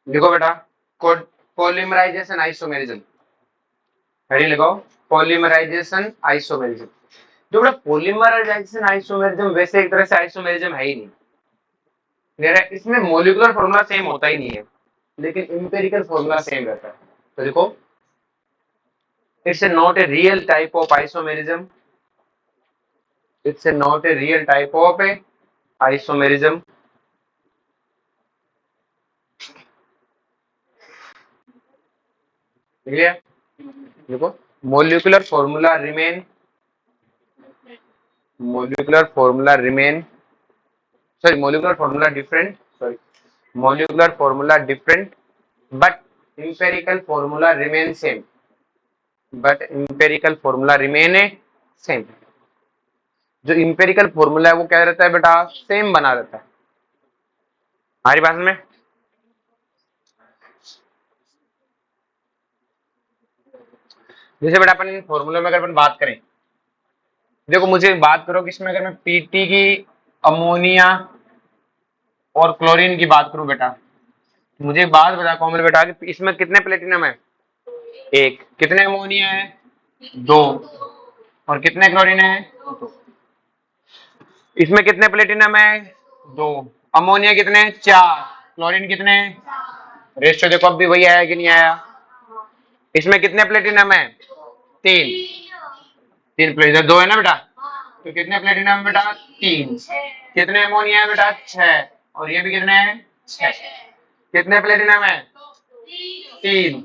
लिखो बेटा, polymerisation isomerism. Heading लिखो, पॉलीमराइजेशन आइसोमेरिज्म। जो बेटा पॉलीमराइजेशन आइसोमेरिज्म वैसे एक तरह से आइसोमेरिज्म है ही नहीं। मेरा इसमें मोलिकुलर फॉर्मूला सेम होता ही नहीं है, लेकिन इंपेरिकल फॉर्मूला सेम रहता है। तो देखो, it's not a real type of isomerism, it's not a real type of a isomerism. Clear? देखो, molecular formula remain, molecular formula remain, sorry, molecular formula different, sorry, molecular formula different, but empirical formula remain same, but empirical formula remain a same। जो empirical formula है वो क्या रहता है बेटा, same बना रहता है। हमारी बात में जैसे बेटा अपन इन फॉर्मूले में अगर अपन बात करें, देखो मुझे बात करो कि इसमें अगर मैं पीटी की अमोनिया और क्लोरीन की बात करूं बेटा, मुझे एक बात बता कॉमन बेटा कि इसमें कितने प्लेटिनम है, एक, कितने अमोनिया है, दो, और कितने क्लोरीन है, इसमें कितने प्लेटिनम है, दो, अमोनिया कितने, चार, क्लोरीन कितने, रेशियो देखो अब भी वही आया कि नहीं आया। इसमें कितने प्लेटिनम है, तीन, तीन प्लेटिनम, दो है ना बेटा, तो कितने प्लेटिनम है बेटा, तीन, कितने अमोनिया है बेटा, छह, और ये भी कितने हैं, छह, कितने प्लेटिनम है, तीन,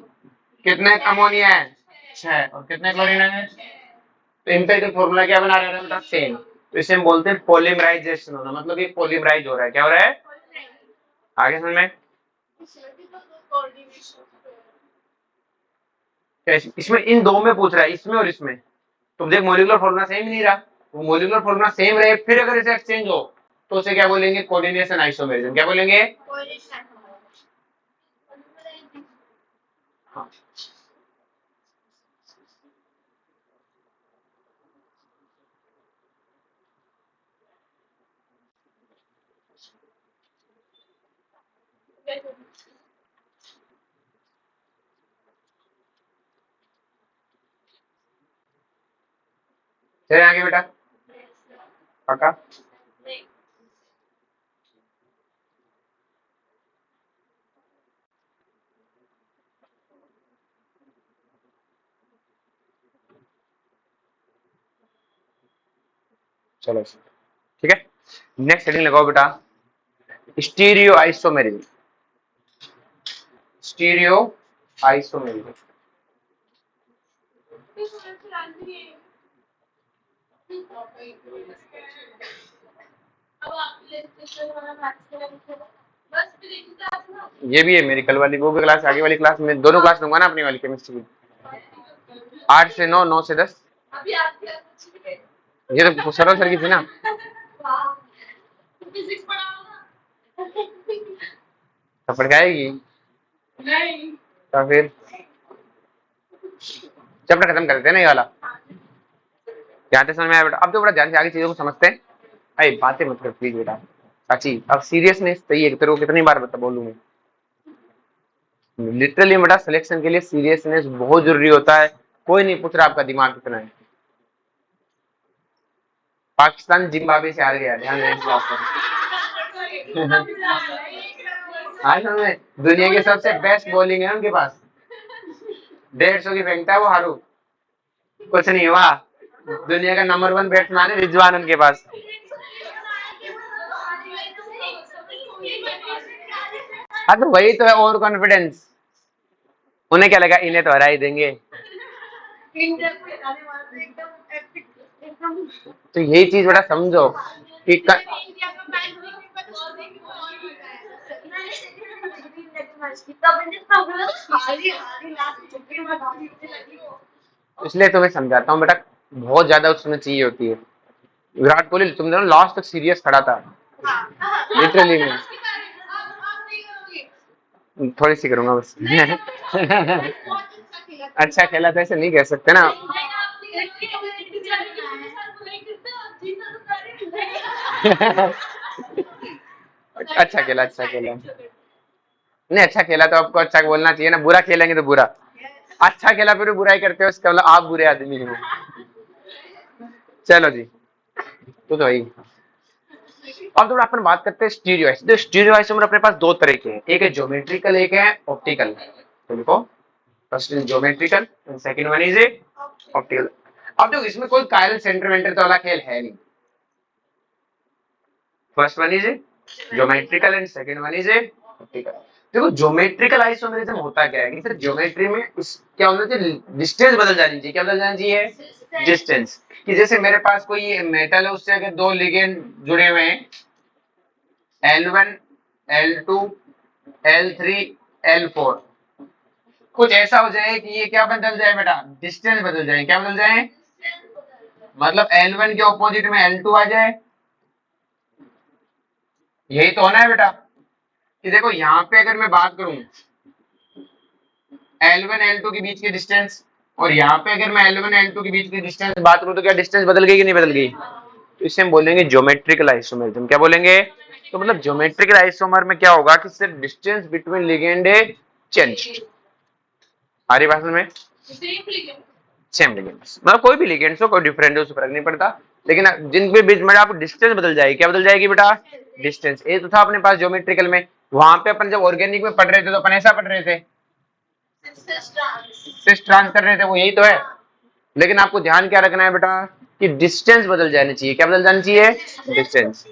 कितने अमोनिया है, छह, और कितने क्लोरीन है, तो इनका जो फॉर्मूला क्या बना रहे हैं बेटा, सेम। तो इसे हम बोलते हैं पॉलीमराइजेशन होना, मतलब ये पॉलीमराइज हो रहा है, क्या हो रहा है, आगे समझ में। इसमें इन दो में पूछ रहा है, इसमें और इसमें, तो देख मोलिकुलर फॉर्मूला सेम ही नहीं रहा, वो मोलिकुलर फॉर्मूला सेम रहे फिर अगर इसे एक्सचेंज हो तो उसे क्या बोलेंगे, कोऑर्डिनेशन आइसोमेरिज्म। क्या बोलेंगे, हाँ। चले आगे बेटा, पक्का। चलो ठीक है, नेक्स्ट हेडिंग लगाओ बेटा, स्टीरियो आइसोमेरिज्म, स्टीरियो आइसोमेरिज्म। ये भी है मेरी कल वाली, वो भी क्लास, आगे वाली क्लास में दोनों क्लास लूंगा ना अपनी वाली केमिस्ट्री की, 8 से 9, 9 से 10। ये तो सरल सर की थी ना, तो पढ़ के आएगी तो फिर चैप्टर खत्म कर देते हैं ना ये वाला, यहाँ तक समझ में आया बेटा। अब तो बड़ा ध्यान से आगे चीजों को समझते हैं। अरे बातें मत कर प्लीज बेटा, अच्छी अब सीरियसनेस चाहिए, तेरे को कितनी बार बता बोलूं मैं, लिटरली बेटा सिलेक्शन के लिए सीरियसनेस बहुत जरूरी होता है। कोई नहीं पूछ रहा आपका दिमाग कितना है। पाकिस्तान जिम्बाब्वे से हार गया, ध्यान दें इस बात पर। हाँ समझ में, दुनिया की सबसे बेस्ट बॉलिंग है उनके पास, 150 की फेंकता है वो हारू, कुछ नहीं हुआ। दुनिया का नंबर 1 बैट्समैन है रिजवान उनके पास। हाँ तो वही तो है ओवर कॉन्फिडेंस, उन्हें क्या लगा इन्हें तो हरा ही देंगे। तो यही चीज बड़ा समझो कि इसलिए तुम्हें समझाता हूँ बेटा, बहुत ज्यादा उसमें चाहिए होती है। विराट कोहली तुम देखो लास्ट तक सीरियस खड़ा था, लिटरली में, थोड़ी सी करूंगा बस। अच्छा खेला था ऐसे नहीं कह सकते ना। अच्छा खेला, अच्छा खेला। नहीं, अच्छा खेला तो आपको अच्छा बोलना चाहिए ना, बुरा खेलेंगे तो बुरा। अच्छा खेला फिर भी बुराई करते हो, इसका मतलब आप बुरे आदमी हो। चलो जी, तो वही। अब थोड़ा अपन बात करते हैं स्टीरियो। तो स्टीरियो आइसोमर अपने पास दो तरह के हैं, एक है ज्योमेट्रिकल, एक है ऑप्टिकल। तो देखो, first is geometrical and second one is optical. अब देखो, इसमें कोई कायरल सेंटर वेंटर तो वाला खेल है नहीं। First one is geometrical and second one is optical. देखो, ज्योमेट्रिकल आइसोमेरिज्म होता क्या है कि सर ज्योमेट्री में क्या होना चाहिए, डिस्टेंस बदल जानी चाहिए। क्या बदल जानी चाहिए? डिस्टेंस। कि जैसे मेरे पास कोई मेटल है, उससे अगर दो लिगेंड जुड़े हुए हैं, L1 L2 L3 L4, कुछ ऐसा हो जाए कि ये क्या बदल जाए बेटा, डिस्टेंस बदल जाए। क्या बदल जाए? मतलब L1 के ऑपोजिट में L2 आ जाए। यही तो होना है बेटा। कि देखो, यहाँ पे अगर मैं बात करूं L1 L2 के बीच की डिस्टेंस, और यहाँ पे अगर मैं L1 L2 के बीच की डिस्टेंस बात करूं, तो क्या डिस्टेंस बदल गई कि नहीं बदल गई? तो इसे हम बोलेंगे ज्योमेट्रिकल आइसोमरिज्म। क्या बोलेंगे? तो मतलब ज्योमेट्रिकल आइसोमर में क्या होगा कि सिर्फ डिस्टेंस बिटवीन लिगेंड चेंज। आ रही बात में? सेम लिगेंड्स, मतलब कोई भी लिगेंड्स हो, कोई डिफरेंट हो, उससे फर्क नहीं पड़ता, लेकिन जिनके बीच में आप डिस्टेंस बदल जाएगी। क्या बदल जाएगी बेटा? डिस्टेंस। ये तो था अपने पास ज्योमेट्रिकल में। वहां पे अपन जब ऑर्गेनिक में पढ़ रहे थे तो अपन ऐसा पढ़ रहे थे, सिस ट्रांस कर रहे थे, वो यही तो है। लेकिन आपको ध्यान क्या रखना है बेटा कि डिस्टेंस बदल जानी चाहिए। क्या बदल जानी चाहिए? डिस्टेंस।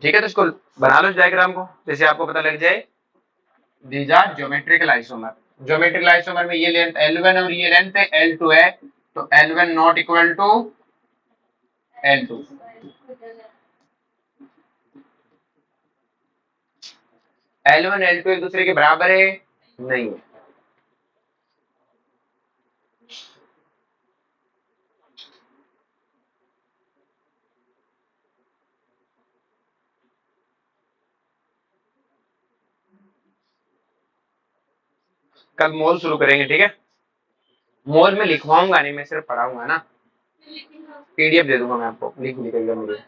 ठीक है, तो इसको बना लो डायग्राम को, जैसे आपको पता लग जाए। These are geometrical isomer. Geometrical isomer में ये लेंथ L1 और ये लेंथ L2 है, तो L1 not equal to L2। L1 L2 एक दूसरे के बराबर है? नहीं है। कल मोल शुरू करेंगे, ठीक है? मोल में लिखवाऊंगा नहीं, मैं सिर्फ पढ़ाऊंगा ना। पीडीएफ दे दूंगा मैं आपको, लिख लीजिएगा मुझे।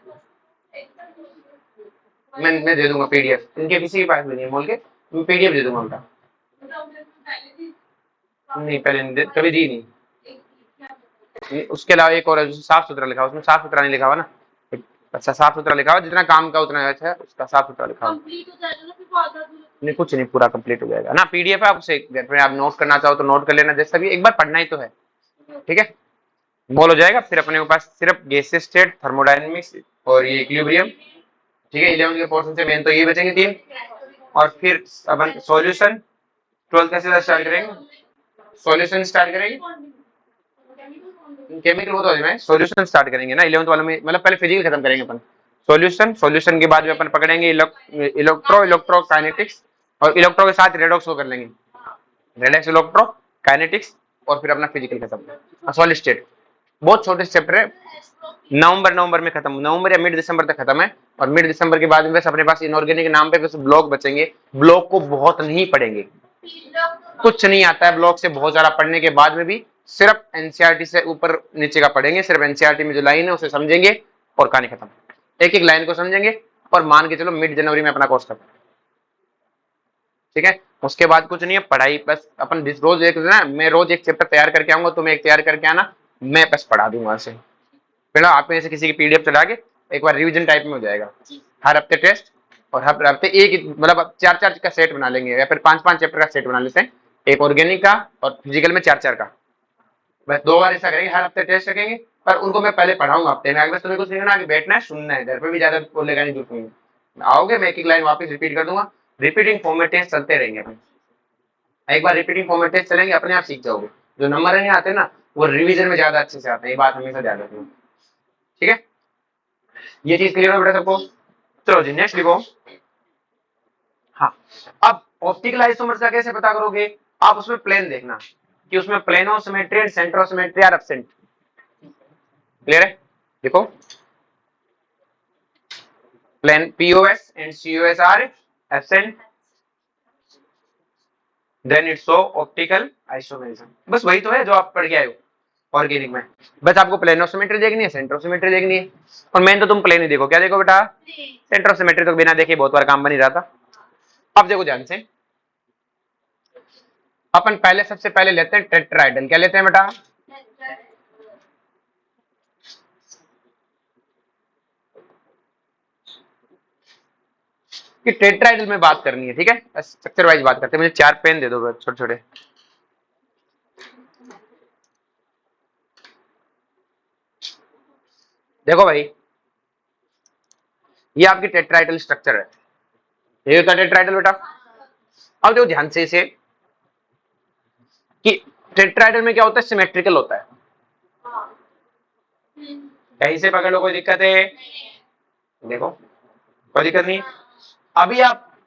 मैं दे दूंगा पीडीएफ, इनके किसी के पास भी नहीं है मोल के, मैं पीडीएफ दे दूंगा उनका। नहीं, पहले कभी दी नहीं। उसके अलावा एक और साफ सुथरा लिखा हुआ, उसमें साफ सुथरा नहीं लिखा हुआ ना। अच्छा, साफ सुथरा लिखा हुआ, जितना काम का उतना अच्छा है, उसका साफ सुथरा लिखा हुआ। नहीं, कुछ नहीं, पूरा कंप्लीट हो जाएगा ना। पीडीएफ है, आपसे घर पे आप नोट करना चाहो तो नोट कर लेना, जैसा भी एक बार पढ़ना ही तो है। ठीक है, मोल हो जाएगा। फिर अपने पास सिर्फ गैसीय स्टेट, थर्मोडायनेमिक्स और ये इक्विलिब्रियम। ठीक है, 11 के पोर्शन से मेन तो ये बचेंगे तीन। और फिर अपन सॉल्यूशन 12 कैसे स्टार्ट करेंगे? सॉल्यूशन स्टार्ट करेंगे, केमिकल वो तो है, सॉल्यूशन स्टार्ट करेंगे ना 11th वाले में, मतलब पहले फिजिकल खत्म करेंगे अपन। सॉल्यूशन, सॉल्यूशन के बाद में अपन पकड़ेंगे इलेक्ट्रोकाइनेटिक्स, और इलेक्ट्रो के साथ रेडॉक्स को कर लेंगे, रेडॉक्स इलेक्ट्रो काइनेटिक्स, और फिर अपना फिजिकल खत्म, सॉलिड स्टेट। बहुत छोटे चैप्टर है, नवंबर में खत्म, नवंबर या मिड दिसंबर तक खत्म है। और मिड दिसंबर के बाद में बस अपने पास इनऑर्गेनिक नाम पे कुछ ब्लॉक बचेंगे। ब्लॉक को बहुत नहीं पढ़ेंगे, कुछ नहीं आता है ब्लॉक से, बहुत ज्यादा पढ़ने के बाद में भी सिर्फ एनसीईआरटी से ऊपर नीचे का पढ़ेंगे। सिर्फ एनसीईआरटी में जो लाइन है उसे समझेंगे और कहानी खत्म। एक एक लाइन को समझेंगे और मान के चलो मिड जनवरी में अपना कोर्स खत्म। ठीक है, उसके बाद कुछ नहीं है पढ़ाई, बस अपन रोज एक ना, मैं रोज एक चैप्टर तैयार करके आऊंगा, तुम्हें एक तैयार करके आना, मैं बस पढ़ा दूंगा ऐसे। फिर आप में से किसी की पीडीएफ चला के एक बार रिवीजन टाइप में हो जाएगा। हर हफ्ते टेस्ट, और हर हफ्ते एक, मतलब 4-4 का सेट बना लेंगे, या फिर 5-5 चैप्टर का सेट बना लेते हैं, एक ऑर्गेनिक का और फिजिकल में 4-4 का। बस 2 बार ऐसा करेंगे, हर हफ्ते टेस्ट रखेंगे, पर उनको मैं पहले पढ़ाऊंगा हफ्ते में। अगर तुम्हें कुछ सीखना है, बैठना है, सुनना है, घर पे भी ज्यादा बोलने का नहीं, जरूरत नहीं। आओगे, मैं एक एक लाइन वापस रिपीट कर दूंगा। रिपीटिंग फॉर्मेट टेस्ट चलते रहेंगे अपने। एक बार रिपीटिंग फॉर्मेट टेस्ट चलेंगे, अपने आप सीख जाओगे। जो नंबर नहीं आते ना, वो रिवीजन में ज्यादा अच्छे से आते हैं, ये बात हमेशा ध्यान रखना। ठीक है, ये चीज क्लियर हो बेटा सबको? चलो जी, नेक्स्ट लिखो। हाँ, अब ऑप्टिकल आइसोमर्स का कैसे पता करोगे? आप उसमें प्लेन देखना कि उसमें plano symmetry and centro symmetry are absent. Clear है? देखो, plane POS and COS are absent, then it's so optical isomerism. बस वही तो है जो आप पढ़ के आए हो ऑर्गेनिक में। बस आपको प्लेनोसिमेट्री देखनी है, सेंट्रोसिमेट्री देखनी है, और मेन तो तुम प्लेन ही देखो। क्या देखो बेटा? सेंट्रोसिमेट्री तो बिना देखे बहुत बार काम बन ही रहा था। अब देखो ध्यान से, अपन पहले सबसे पहले लेते हैं टेट्राइडल। क्या लेते हैं बेटा? कि टेट्राइडल में बात करनी है, ठीक है, स्ट्रक्चर वाइज बात करते हैं। मुझे 4 पेन दे दो छोटे छोटे। देखो भाई, ये आपकी टेट्राइडल स्ट्रक्चर है, ये होता है टेट्राइडल बेटा। अब देखो ध्यान से इसे, कि टेट्राइडल में क्या होता है, सिमेट्रिकल होता है। कहीं से पकड़ लो, कोई दिक्कत है? देखो कोई दिक्कत नहीं। अभी आप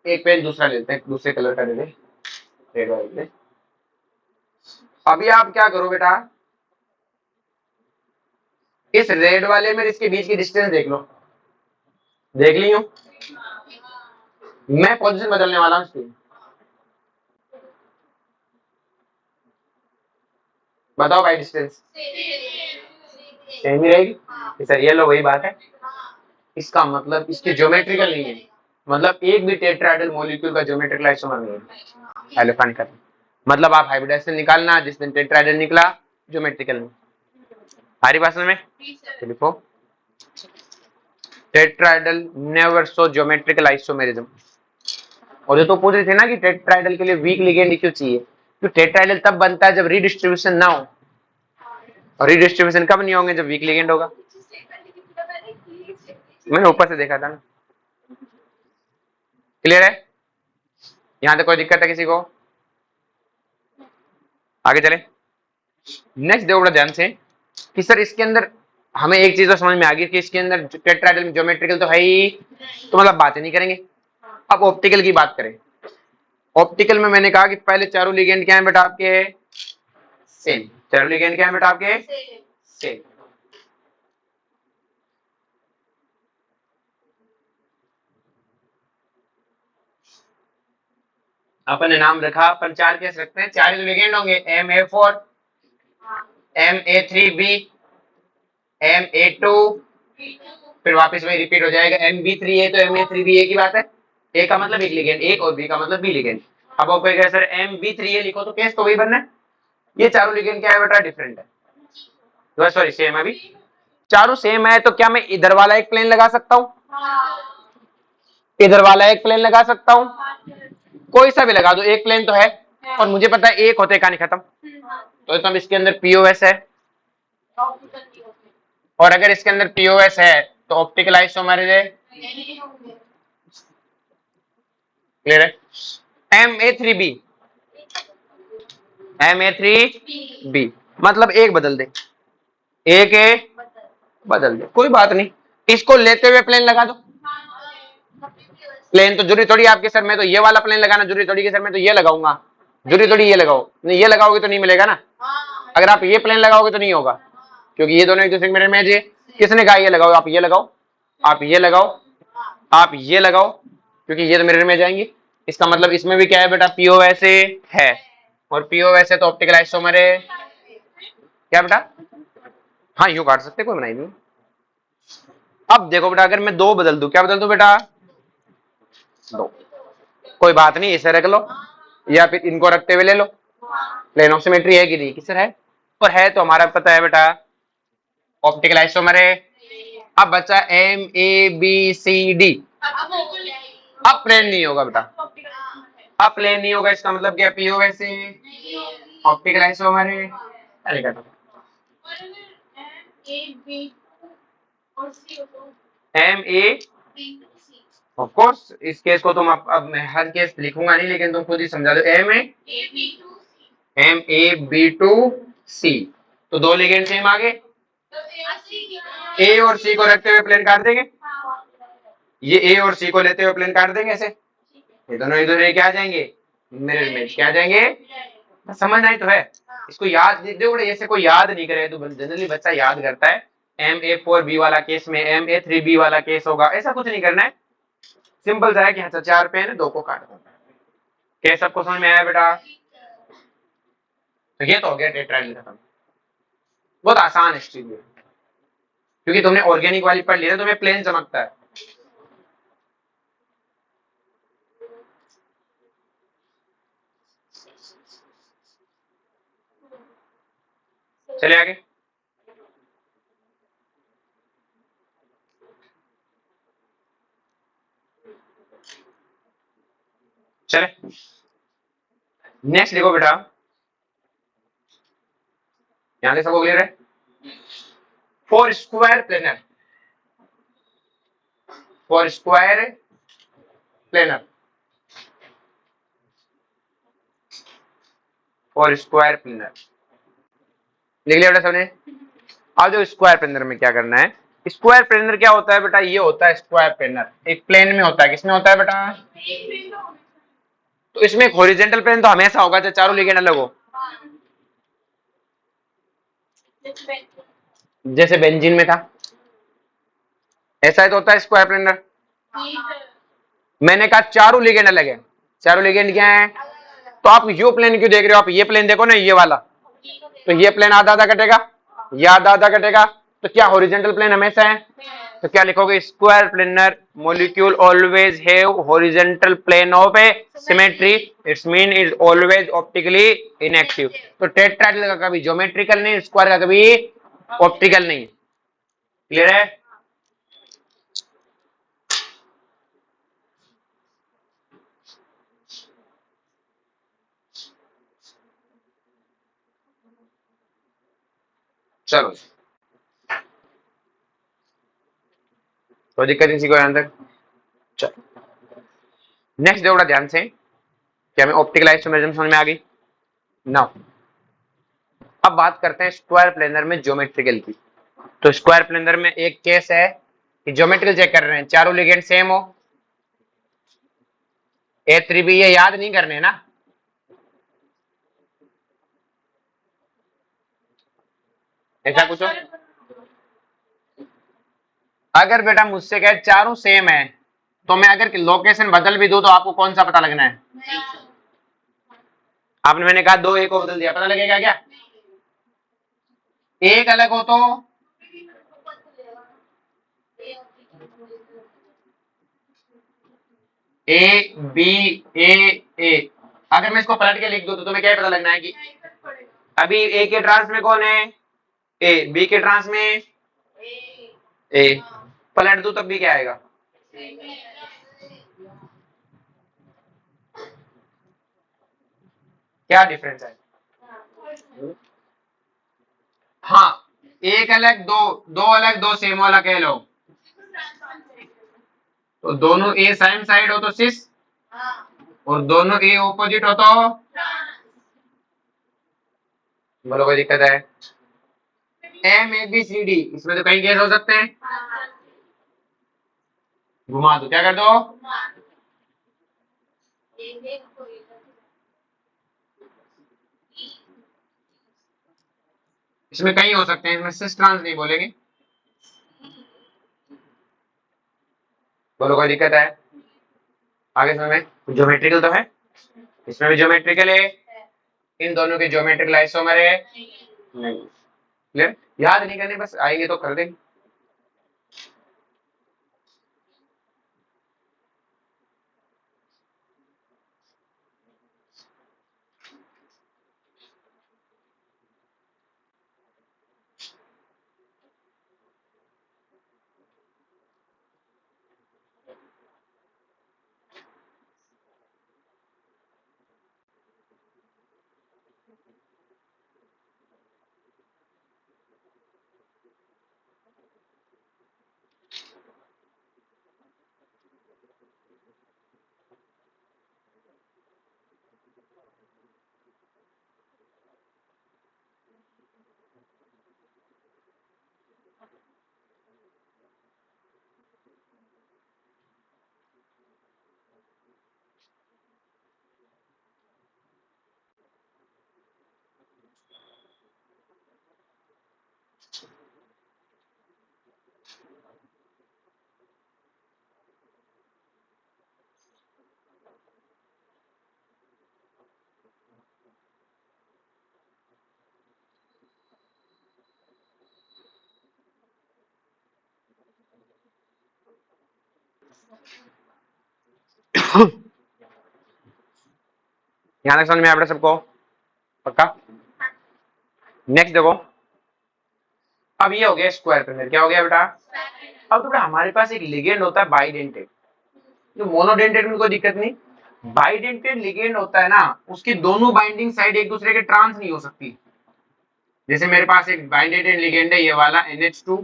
एक पेन दूसरा लेते हैं, दूसरे कलर का ले ले, रेड वाइट ले। अभी आप क्या करो बेटा, इस रेड वाले में इसके बीच की डिस्टेंस देख लो। देख ली हूं मैं, पोजीशन बदलने वाला हूं इसकी। बताओ भाई, डिस्टेंस सेम ही रहेगी सर। ये लो, वही बात है। इसका मतलब इसके ज्योमेट्रिकल नहीं है, मतलब एक भी टेट्राहेड्रल मॉलिक्यूल का ज्योमेट्रिकल आइसोमर नहीं है। एलिफेंट का मतलब आप हाइब्रिडाइजेशन निकालना, जिस दिन टेट्राहेड्रल निकला ज्योमेट्रिकल नहीं। आ रही बात में? लिखो, tetrahedral never show geometrical isomerism. और जो तो पूछ रहे थे ना कि टेट्राहेड्रल के लिए वीक लिगेंड क्यों चाहिए, तो टेट्राहेड्रल तब बनता है जब रीडिस्ट्रीब्यूशन ना हो, और रीडिस्ट्रीब्यूशन कब नहीं होंगे, जब वीक लिगेंड होगा। मैंने ऊपर से देखा था ना। क्लियर है? यहां तक कोई दिक्कत है किसी को? आगे चले। नेक्स्ट देखो बड़ा ध्यान से, कि सर इसके अंदर हमें एक चीज तो समझ में आ गई कि इसके अंदर टेट्राहेड्रल में ज्योमेट्रिकल तो है ही, तो मतलब बात ही नहीं करेंगे। अब ऑप्टिकल की बात करें। ऑप्टिकल में मैंने कहा कि पहले चारों लिगेंड क्या है बेटा आपके? सेम। चारों लिगेंड क्या है बेटा आपके? सेम। अपन ने नाम रखा, अपन 4 केस रखते हैं, 4 लिगेंड होंगे, MA4, MA3B, MA2, फिर वापस वही रिपीट हो जाएगा, MB3A। तो MA3BA की बात है, ए का मतलब एक लिगेंड एक, और बी का मतलब बी लिगेंड। अब आपको कहेगा सर MB3A लिखो, तो केस तो वही बनना है। ये चारों लिगेंड क्या है बेटा? डिफरेंट है, सॉरी सेम है। अभी चारों सेम है, तो क्या मैं इधर वाला एक प्लेन लगा सकता हूँ, इधर वाला एक प्लेन लगा सकता हूँ, कोई सा भी लगा दो, एक प्लेन तो है। और मुझे पता है एक होते कहानी खत्म। तो तब इसके अंदर पीओएस है, और अगर इसके अंदर पीओएस है तो ऑप्टिकल आइसोमर है। क्लियर है? MA3B, MA3B मतलब एक बदल दे, एक ए बदल दे, कोई बात नहीं। इसको लेते हुए प्लेन लगा दो। प्लेन तो जरूरी थोड़ी आपके सर मैं तो ये वाला प्लेन लगाना जरूरी थोड़ी कि सर मैं तो ये लगाऊंगा, जरूरी थोड़ी ये लगाओ। नहीं, ये लगाओगे तो नहीं मिलेगा ना। अगर आप ये प्लेन लगाओगे तो नहीं होगा, क्योंकि ये दोनों एक दूसरे के मिरर इमेज है। किसने कहा ये लगाओ? आप ये लगाओ, आप ये लगाओ, आप ये लगाओ, क्योंकि ये तो मिरर में जाएंगे। इसका मतलब इसमें भी क्या है बेटा? पीओएस है, और पीओएस है तो ऑप्टिकल आइसोमर है। क्या बेटा? हाँ यूं काट सकते, कोई बनाई नहीं। अब देखो बेटा, अगर मैं 2 बदल दूं, क्या बदल दूं बेटा? 2। कोई बात नहीं, इसे रख लो, या फिर इनको रखते हुए ले लो। प्लेन ऑफ सिमेट्री है कि नहीं? किसर है? और है तो हमारा पता है बेटा ऑप्टिकल आइसोमर है। अब बचा MABCD। अब प्लेन नहीं होगा बेटा, अब प्लेन नहीं होगा, इसका मतलब क्या? पीओएस ऑप्टिकल आइसोमर है। अरे कर MA, ऑफ कोर्स इस केस को तुम अब मैं हर केस लिखूंगा नहीं, लेकिन तुम खुद ही समझा दो। MAB2C, तो 2 लिगेंड सेम आ गए। ए और सी को रखते हुए प्लेन काट देंगे, ये ए और सी को लेते हुए प्लेन काट देंगे ऐसे, ये दोनों एक दूसरे क्या आ जाएंगे? Mirror image. क्या आ जाएंगे? समझना ही तो है। इसको याद देखो, ऐसे कोई याद नहीं करे तो जनरली बच्चा याद करता है MA4B वाला केस में MA3B वाला केस होगा, ऐसा कुछ नहीं करना है। सिंपल सा है कि हाँ 4 पेन है, 2 को काट दो। केस सबको समझ में आया बेटा? तो ये तो हो गया टेट्राहेड्रल खत्म। बहुत आसान है चीज, क्योंकि तुमने ऑर्गेनिक वाली पढ़ ली है, तुम्हें प्लेन चमकता है। चलिए आगे। चले नेक्स्ट देखो बेटा, यहां से सबको क्लियर है। For square planar, for square planar, for square planar लिख लिया बेटा सबने। अब जो स्क्वायर प्लेनर में क्या करना है, स्क्वायर प्लेनर क्या होता है बेटा, ये होता है स्क्वायर प्लेनर एक प्लेन में होता है, किसमें होता है बेटा, तो इसमें एक हॉरिजॉन्टल प्लेन तो हमेशा होगा चाहे चारों लिगेंड अलग हो, जैसे बेंजीन में था, ऐसा ही तो होता है स्क्वायर प्लेनर। मैंने कहा चारों लिगेंड अलग है, चारों लिगेंड क्या है, तो आप यू प्लेन क्यों देख रहे हो, आप ये प्लेन देखो ना, ये वाला, तो ये प्लेन आधा आधा कटेगा, ये आधा आधा कटेगा, तो क्या हॉरिजॉन्टल प्लेन हमेशा है, तो क्या लिखोगे, square planar molecule always have horizontal plane of a symmetry, it's mean is always optically inactive. तो टेट्राहेड्रल का कभी ज्योमेट्रिकल नहीं, स्क्वायर का कभी ऑप्टिकल नहीं। क्लियर है। चलो तो दिक्कत नहीं, सीखो यहां तक। चलो नेक्स्ट देखो ध्यान से, क्या हमें ऑप्टिकल आइसोमेरिज्म समझ में आ गई ना। अब बात करते हैं स्क्वायर प्लेनर में ज्योमेट्रिकल की। तो स्क्वायर प्लेनर में एक केस है कि ज्योमेट्रिकल चेक कर रहे हैं, चारों लिगेंड सेम हो, A3B, ये याद नहीं करने ना, ऐसा कुछ हो। अगर बेटा मुझसे कहे चारों सेम है, तो मैं अगर लोकेशन बदल भी दूं तो आपको कौन सा पता लगना है, आपने मैंने कहा दो, एक को बदल दिया, पता लगेगा क्या, एक अलग हो तो A B A A, अगर मैं इसको पलट के लिख दूं तो तुम्हें क्या पता लगना है कि अभी A के ट्रांस में कौन है, A, B के ट्रांस में A, पलट दू तब भी क्या आएगा, क्या डिफरेंस है। हाँ, एक अलग दो, दो अलग दो सेम वाला कह लो, तो दोनों ए साइम साइड हो तो सिस, और दोनों ए ऑपोजिट हो तो, बोलो कोई दिक्कत है, M A B C D, इसमें तो कई केस हो सकते हैं, घुमा दो, क्या कर दो, इसमें कई हो सकते हैं, इसमें सिस ट्रांस नहीं बोलेंगे, बोलो कोई दिक्कत है, आगे समय ज्योमेट्रिकल तो है, इसमें भी ज्योमेट्रिकल है, इन दोनों के ज्योमेट्रिकल आइसोमर है नहीं, क्लियर, याद नहीं करने, बस आएंगे तो कर देंगे। यहां तक समझ में आया बेटा सबको? पक्का? नेक्स्ट देखो, अब ये हो गया स्क्वायर पेंडेंट। क्या हो गया बेटा? अब तो बेटा हमारे पास एक लिगेंड होता है बाइडेंटेड, जो मोनोडेंटेड में कोई दिक्कत नहीं। बाइडेंटेड लिगेंड होता है ना, उसकी दोनों बाइंडिंग साइड एक दूसरे के ट्रांस नहीं हो सकती। जैसे मेरे पास एक बाइंडेड लिगेंड है ये वाला NH2,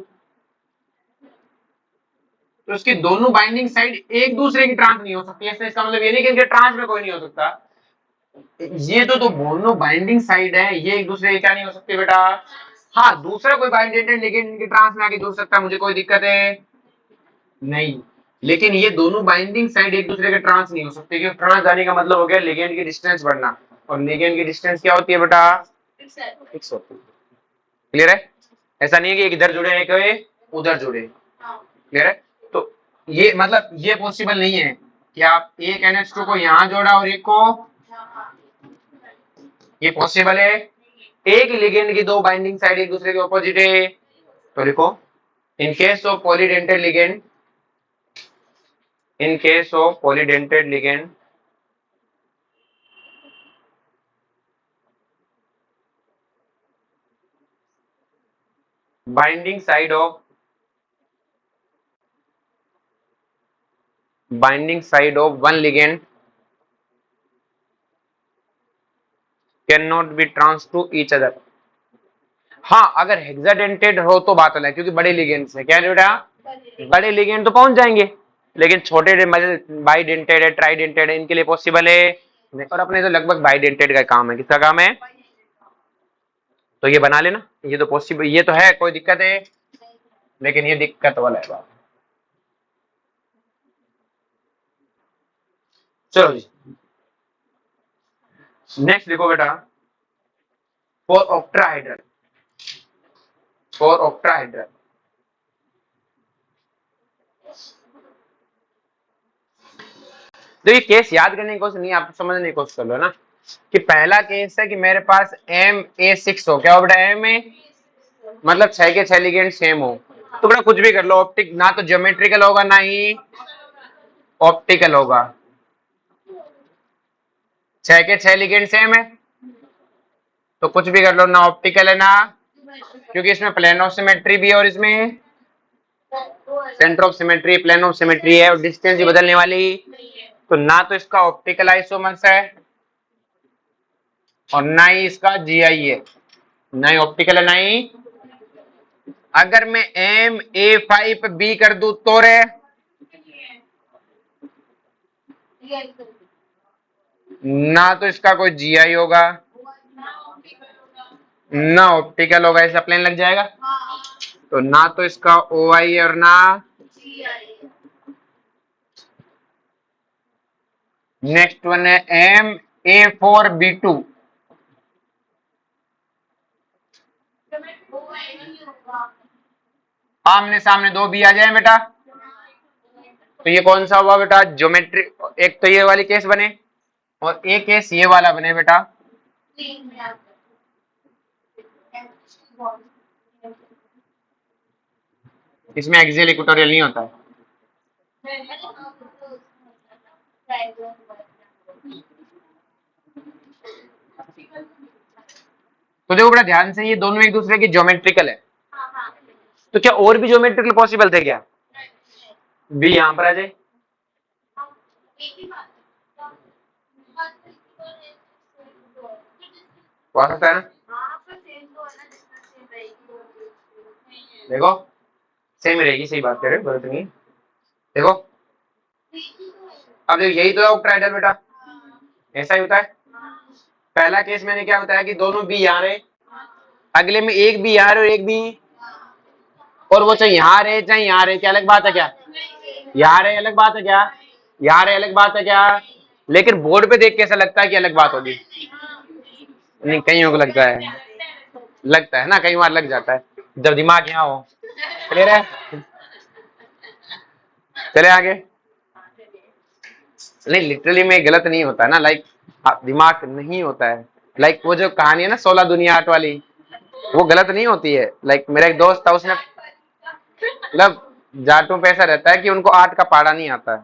तो उसकी दोनों बाइंडिंग साइड एक दूसरे की ट्रांस नहीं हो सकती। ऐसे इसका मतलब ये नहीं कि इनके ट्रांस में कोई नहीं हो सकता। ये तो दोनों बाइंडिंग साइड है, ये एक दूसरे की क्या नहीं हो सकती बेटा? हाँ, दूसरा कोई बाइंडेड लिगेंड इनके ट्रांस में आके जुड़ सकता है, मुझे कोई दिक्कत है नहीं। लेकिन ये दोनों बाइंडिंग साइड एक दूसरे के ट्रांस नहीं हो सकते, क्योंकि ट्रांस जाने का मतलब हो गया लिगेंड की डिस्टेंस बढ़ना, और लिगेंड की डिस्टेंस क्या होती है बेटा? फिक्स होती है। क्लियर है? ऐसा नहीं है कि एक इधर जुड़े एक उधर जुड़े। क्लियर है? तो ये मतलब ये पॉसिबल नहीं है कि आप एक NH2 को यहां जोड़ा और एक को, ये पॉसिबल है? एक लिगेंड की दो बाइंडिंग साइड एक दूसरे के ऑपोजिट है, तो लिखो in case of polydentate ligand, in case of polydentate ligand binding side of one ligand cannot be trans to each other। हाँ, अगर हेक्साडेंटेड हो तो बात अलग है, क्योंकि बड़े लिगेंड्स है। क्या है बेटा? बड़े लिगेंड तो पहुंच जाएंगे, लेकिन छोटे बाइडेंटेड है, ट्राइडेंटेड है, इनके लिए पॉसिबल है नहीं। और अपने तो लगभग बाइडेंटेड का काम है। किसका काम है? तो ये बना लेना, ये तो पॉसिबल, ये तो है, कोई दिक्कत है, लेकिन ये दिक्कत वाला है बात। चलो जी, नेक्स्ट देखो बेटा, फॉर ऑक्ट्राहाइड्रल, फॉर ऑक्ट्राहाइड्रल तो ये केस याद करने की कोशिश नहीं, आप समझने की कोशिश कर लो ना, कि पहला केस है कि मेरे पास Ma6 हो। क्या हो बेटा? Ma मतलब 6 के 6 लिगेंड सेम हो, तो बेटा कुछ भी कर लो, ऑप्टिक ना तो ज्योमेट्रिकल होगा ना ही ऑप्टिकल होगा। 6 के 6 लिगेंड सेम है, तो कुछ भी कर लो, ना ऑप्टिकल है ना, क्योंकि इसमें प्लेन ऑफ सिमेट्री भी है और इसमें centre of symmetry, plane of symmetry है, और डिस्टेंस भी बदलने वाली, तो ना तो इसका ऑप्टिकल आइसोमर्स है और ना ही इसका GI है, ना ही ऑप्टिकल है ना ही। अगर मैं Ma5B कर दूं तो रे, ना तो इसका कोई GI होगा ना ऑप्टिकल होगा, ऐसा प्लेन लग जाएगा। तो ना तो इसका OI है और ना, नेक्स्ट वन है Ma4B2। आमने सामने दो भी आ जाए बेटा, तो ये कौन सा हुआ बेटा? ज्योमेट्री। एक तो ये वाली केस बने और एक केस ये वाला बने बेटा। इसमें एक्सियल इक्वेटोरियल नहीं होता है। तो देखो बेटा ध्यान से, ये दोनों एक दूसरे की ज्योमेट्रिकल है, तो क्या और भी ज्योमेट्रिकल पॉसिबल थे क्या? बी यहां पर आ जाए, तो आ सकता है ना? देखो सेम रहेगी, सही बात कर रहे हो, गलत नहीं। देखो अब देखो, यही तो है ऑक्ट्राइडल बेटा, ऐसा ही होता है। पहला केस मैंने क्या बताया कि दोनों बी यहाँ रहे, अगले में एक भी यहाँ रहे और एक भी, और वो चाहे यहाँ रहे चाहे यहाँ रहे, क्या अलग बात है क्या? यहाँ रहे अलग बात है क्या? यहाँ रहे अलग बात है क्या? लेकिन बोर्ड पे देख के ऐसा लगता है कि अलग बात होगी, नहीं कईयों को लगता है ना, कई बार लग जाता है जब दिमाग यहाँ हो। क्लियर है? चले आगे। नहीं लिटरली में गलत नहीं होता है ना, लाइक दिमाग नहीं होता है। लाइक वो जो कहानी है ना 16 दुनिया 8 वाली, वो गलत नहीं होती है। लाइक मेरा एक दोस्त था, उसने मतलब जाटों पे ऐसा रहता है कि उनको 8 का पहाड़ा नहीं आता है,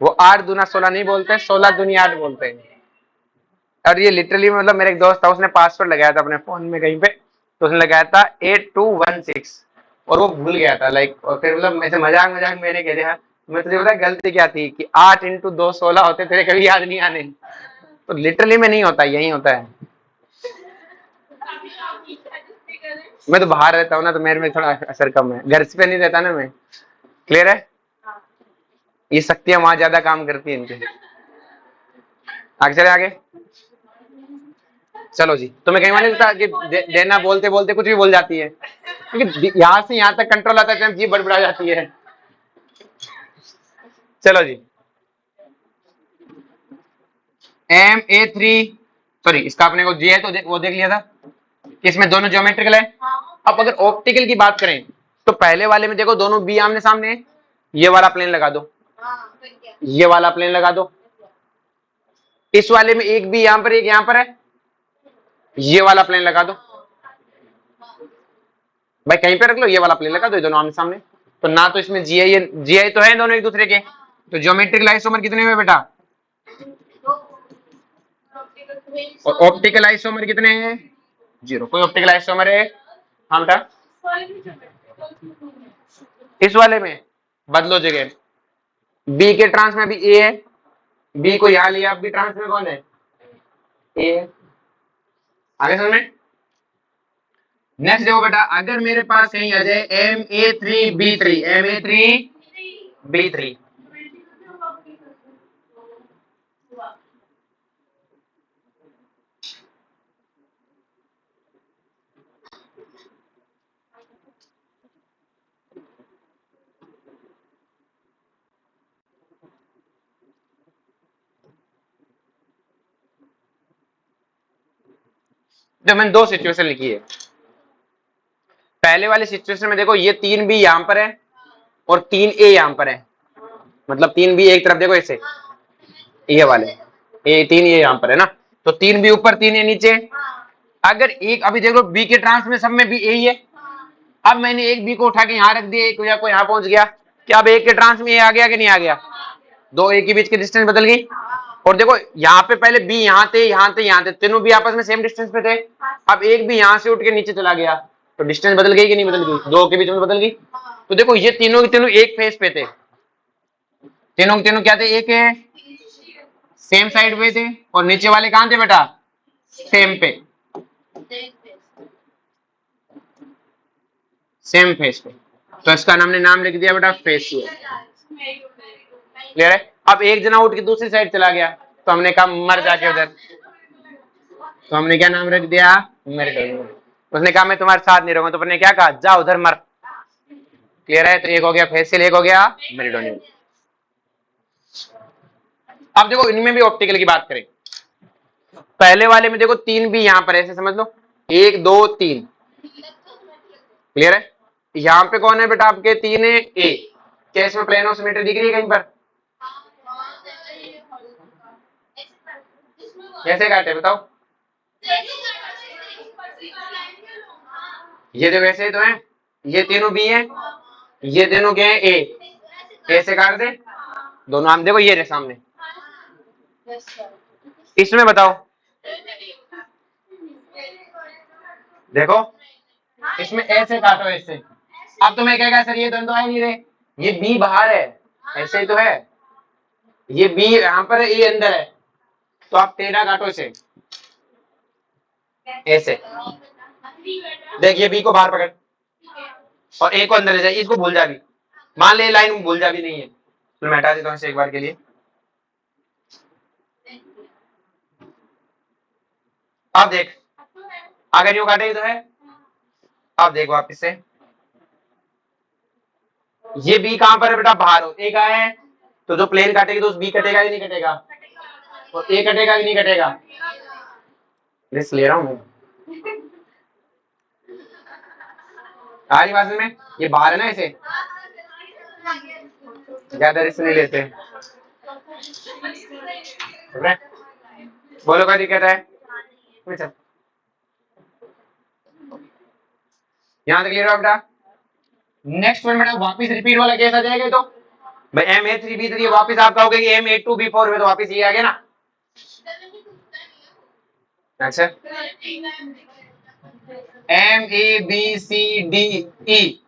वो 8 दूना 16 नहीं बोलते, 16 दुनिया 8 बोलते हैं। और ये लिटरली मतलब मेरे एक दोस्त था, उसने पासवर्ड लगाया था अपने फोन में कहीं पे, तो उसने लगाया था 8216 और वो भूल गया था लाइक। और फिर मतलब ऐसे मजाक मजाक मैंने कह दिया, मैं तुझे पता गलती क्या थी कि 8 × 2 16 होते, तेरे कभी याद नहीं आने। तो लिटरली में नहीं होता, यही होता है। मैं तो बाहर रहता हूँ ना, तो मेरे में थोड़ा असर कम है, घर पे नहीं रहता ना मैं। क्लियर है? ये शक्तियां वहां ज्यादा काम करती है इनकी। आगे चले आगे। चलो जी, तुम्हें कहीं मालूम था कि देना बोलते बोलते कुछ भी बोल जाती है, क्योंकि यहाँ से यहाँ तक कंट्रोल आता है, जीभ बड़बड़ा जाती है। चलो जी, Ma3, सॉरी इसका अपने को जी है तो वो देख लिया था कि इसमें दोनों ज्योमेट्रिकल है। अब अगर ऑप्टिकल की बात करें तो पहले वाले में देखो दोनों बी आमने सामने है, ये वाला प्लेन लगा दो, ये वाला प्लेन लगा दो। इस वाले में एक बी यहां पर एक यहां पर है, ये वाला प्लेन लगा दो। भाई कहीं पे रख लो, ये वाला प्लेन लगा दो, ये दोनों आमने सामने। तो ना तो इसमें जी आई तो है दोनों एक दूसरे के, तो ज्योमेट्रिकल आइसोमर कितने हुए बेटा? और ऑप्टिकल आइसोमर कितने हैं? 0। कोई ऑप्टिकल आइसोमर है? हाँ बेटा, इस वाले में बदलो जगह, बी के ट्रांस में भी ए है, बी को यहां लिया, बी ट्रांस में कौन है? ए। आगे समझ में? नेक्स्ट देखो बेटा, अगर मेरे पास कहीं आ जाए Ma3B3, Ma3B3, जो मैंने दो सिचुएशन लिखी है। पहले वाले सिचुएशन में देखो ये 3B यहां पर है और 3A यहां पर है, मतलब 3B एक तरफ देखो ऐसे, ये वाले ए 3A यहां पर है ना, तो 3B ऊपर 3A नीचे। अगर एक अभी देखो बी के ट्रांस में सब में भी ए ही है, अब मैंने एक बी को उठा के यहां रख दिया, एक या को यहां पहुंच गया, क्या अब एक के ट्रांस में ए आ गया कि नहीं आ गया? दो ए के बीच की डिस्टेंस बदल गई। और देखो यहाँ पे पहले बी यहाँ थे यहाँ थे यहाँ थे, तीनों भी आपस में सेम डिस्टेंस पे थे। अब एक भी यहाँ से उठ के नीचे चला गया, तो डिस्टेंस बदल गई कि नहीं बदल गई? दो के बीच में बदल गई। तो देखो ये तीनों के तीनों एक फेस पे थे, तीनों के तीनों क्या थे? एक है, सेम साइड पे थे, और नीचे वाले कहां थे बेटा? सेम पे, सेम फेस पे। तो इसका हमने नाम लिख दिया बेटा फेसियल। क्लियर है? अब एक जना उठ के दूसरी साइड चला गया, तो हमने कहा मर जाके उधर, तो हमने क्या नाम रख दिया? मेरिडोनियम। उसने कहा मैं तुम्हारे साथ नहीं रहूंगा, तो अपने क्या कहा? जा उधर मर। क्लियर है? तो एक हो गया फेसियल, एक हो गया मेरिडोनियम। अब देखो इनमें भी ऑप्टिकल की बात करें, पहले वाले में देखो 3B यहां पर ऐसे समझ लो, 1 2 3। क्लियर है? यहाँ पे कौन है बेटा आपके? 3 है ए। क्या इसमें प्लेन ऑफ सिमेट्री दिख रही है कहीं पर? कैसे काटे बताओ? ये देखो ऐसे ही तो है, ये तीनों बी है, ये तीनों क्या है? ए। ऐसे काट दे दोनों आम, देखो ये रहे सामने। इसमें बताओ, देखो इसमें ऐसे काटो ऐसे। अब तो मैं कहेगा सर ये दोनों आ नहीं रहे, ये बी बाहर है, ऐसे ही तो है, ये बी यहाँ पर है, ए अंदर है, तो आप टेढ़ा काटो इसे ऐसे। देखिए बी को बाहर पकड़ और ए को अंदर ले जाए, इसको भूल जा भी, मान ले लाइन भूल जा भी नहीं है, तो मैं हटा देता हूँ इसे एक बार के लिए। अब देख अगर यूं काटेगी तो है, अब देख वापिस से, ये बी कहां पर है बेटा? बाहर हो, ए कहां है? तो जो प्लेन काटेगी तो उस बी कटेगा कि नहीं कटेगा? तो ए कटेगा कि नहीं कटेगा? रिस्क ले रहा हूं मैं, आ रही बात में? ये बाहर है ना, इसे ज्यादा रिस्क नहीं लेते। बोलो क्या दिक्कत है? यहां तक क्लियर हो बेटा? नेक्स्ट वन बेटा वापिस रिपीट वाला केस आ जाएगा, तो भाई Ma3B3 वापिस आपका हो गया कि Ma2B4 में, तो वापिस ये आ गया ना। अच्छा, M A B C D E,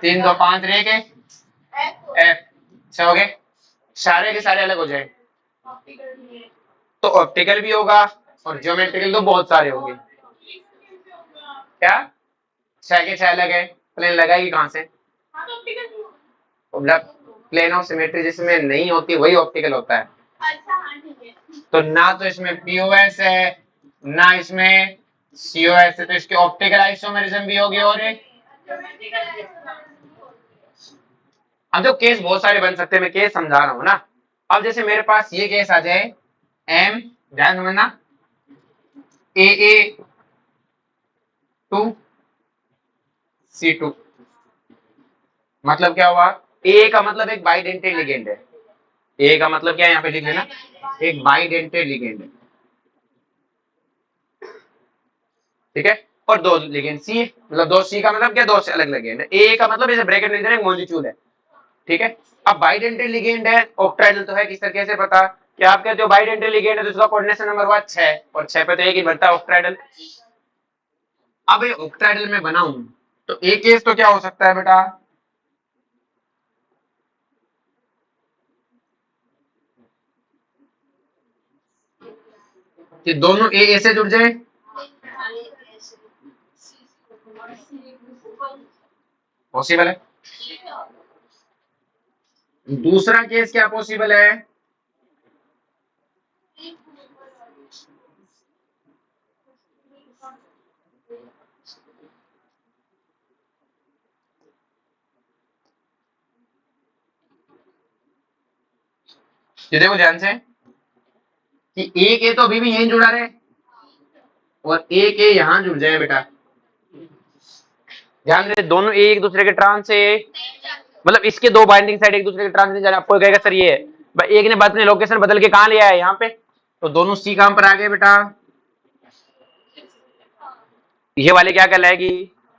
3 2 5 रे के एफ, अच्छा हो गए, सारे के सारे अलग हो जाए तो ऑप्टिकल भी होगा और ज्योमेट्रिकल तो बहुत सारे होंगे। क्या 6 के 6 अलग है, प्लेन लगाएगी कहां से? मतलब प्लेन ऑफ सिमेट्री जिसमें नहीं होती वही ऑप्टिकल होता है। तो ना तो इसमें पीओएस है ना इसमें सीओएस है, तो इसके ऑप्टिकल आइसोमेरिज्म भी होगी। और एक अब जो केस बहुत सारे बन सकते हैं, मैं केस समझा रहा हूं ना। अब जैसे मेरे पास ये केस आ जाए, एम, ध्यान समझना, ए 2 सी 2, मतलब क्या हुआ? ए का मतलब एक बाइडेंटेड लिगेंड है। ए का मतलब क्या है, यहाँ पे लिख लेना, एक बाइडेंटेड लिगेंड है, ठीक है। और दो लिगेंड सी, मतलब दो सी का मतलब क्या, दो से अलग लिगेंड है। ए का मतलब इसे ब्रैकेट में लिख देना, एक मॉलिक्यूल है, ठीक है। अब बाइडेंटेड लिगेंड है, ऑक्टाइडल तो है, किस तरीके से पता कि आप कहते हो बाइडेंटेड लिगेंड है तो उसका कोऑर्डिनेशन नंबर हुआ 6, और 6 पे तो एक ही बनता है ऑक्टाइडल। अब ये ऑक्टाइडल में बनाऊं तो एक केस तो क्या हो सकता है बेटा, कि दोनों ए से जुड़ जाए, पॉसिबल है। दूसरा केस क्या पॉसिबल है, ये देखो ध्यान से कि एक ए तो अभी भी यहीं जुड़ा रहे और एक ए यहां जुड़ जाए बेटा। ध्यान दे, दोनों ए एक दूसरे के ट्रांस से, मतलब इसके दो बाइंडिंग साइड एक दूसरे के ट्रांस नहीं जा रहे। आपको कहेगा सर ये है भाई, एक ने अपने लोकेशन बदल के कहां लिया है, यहाँ पे, तो दोनों सी कहां पर आ गए बेटा, ये वाली क्या कहलाएगी,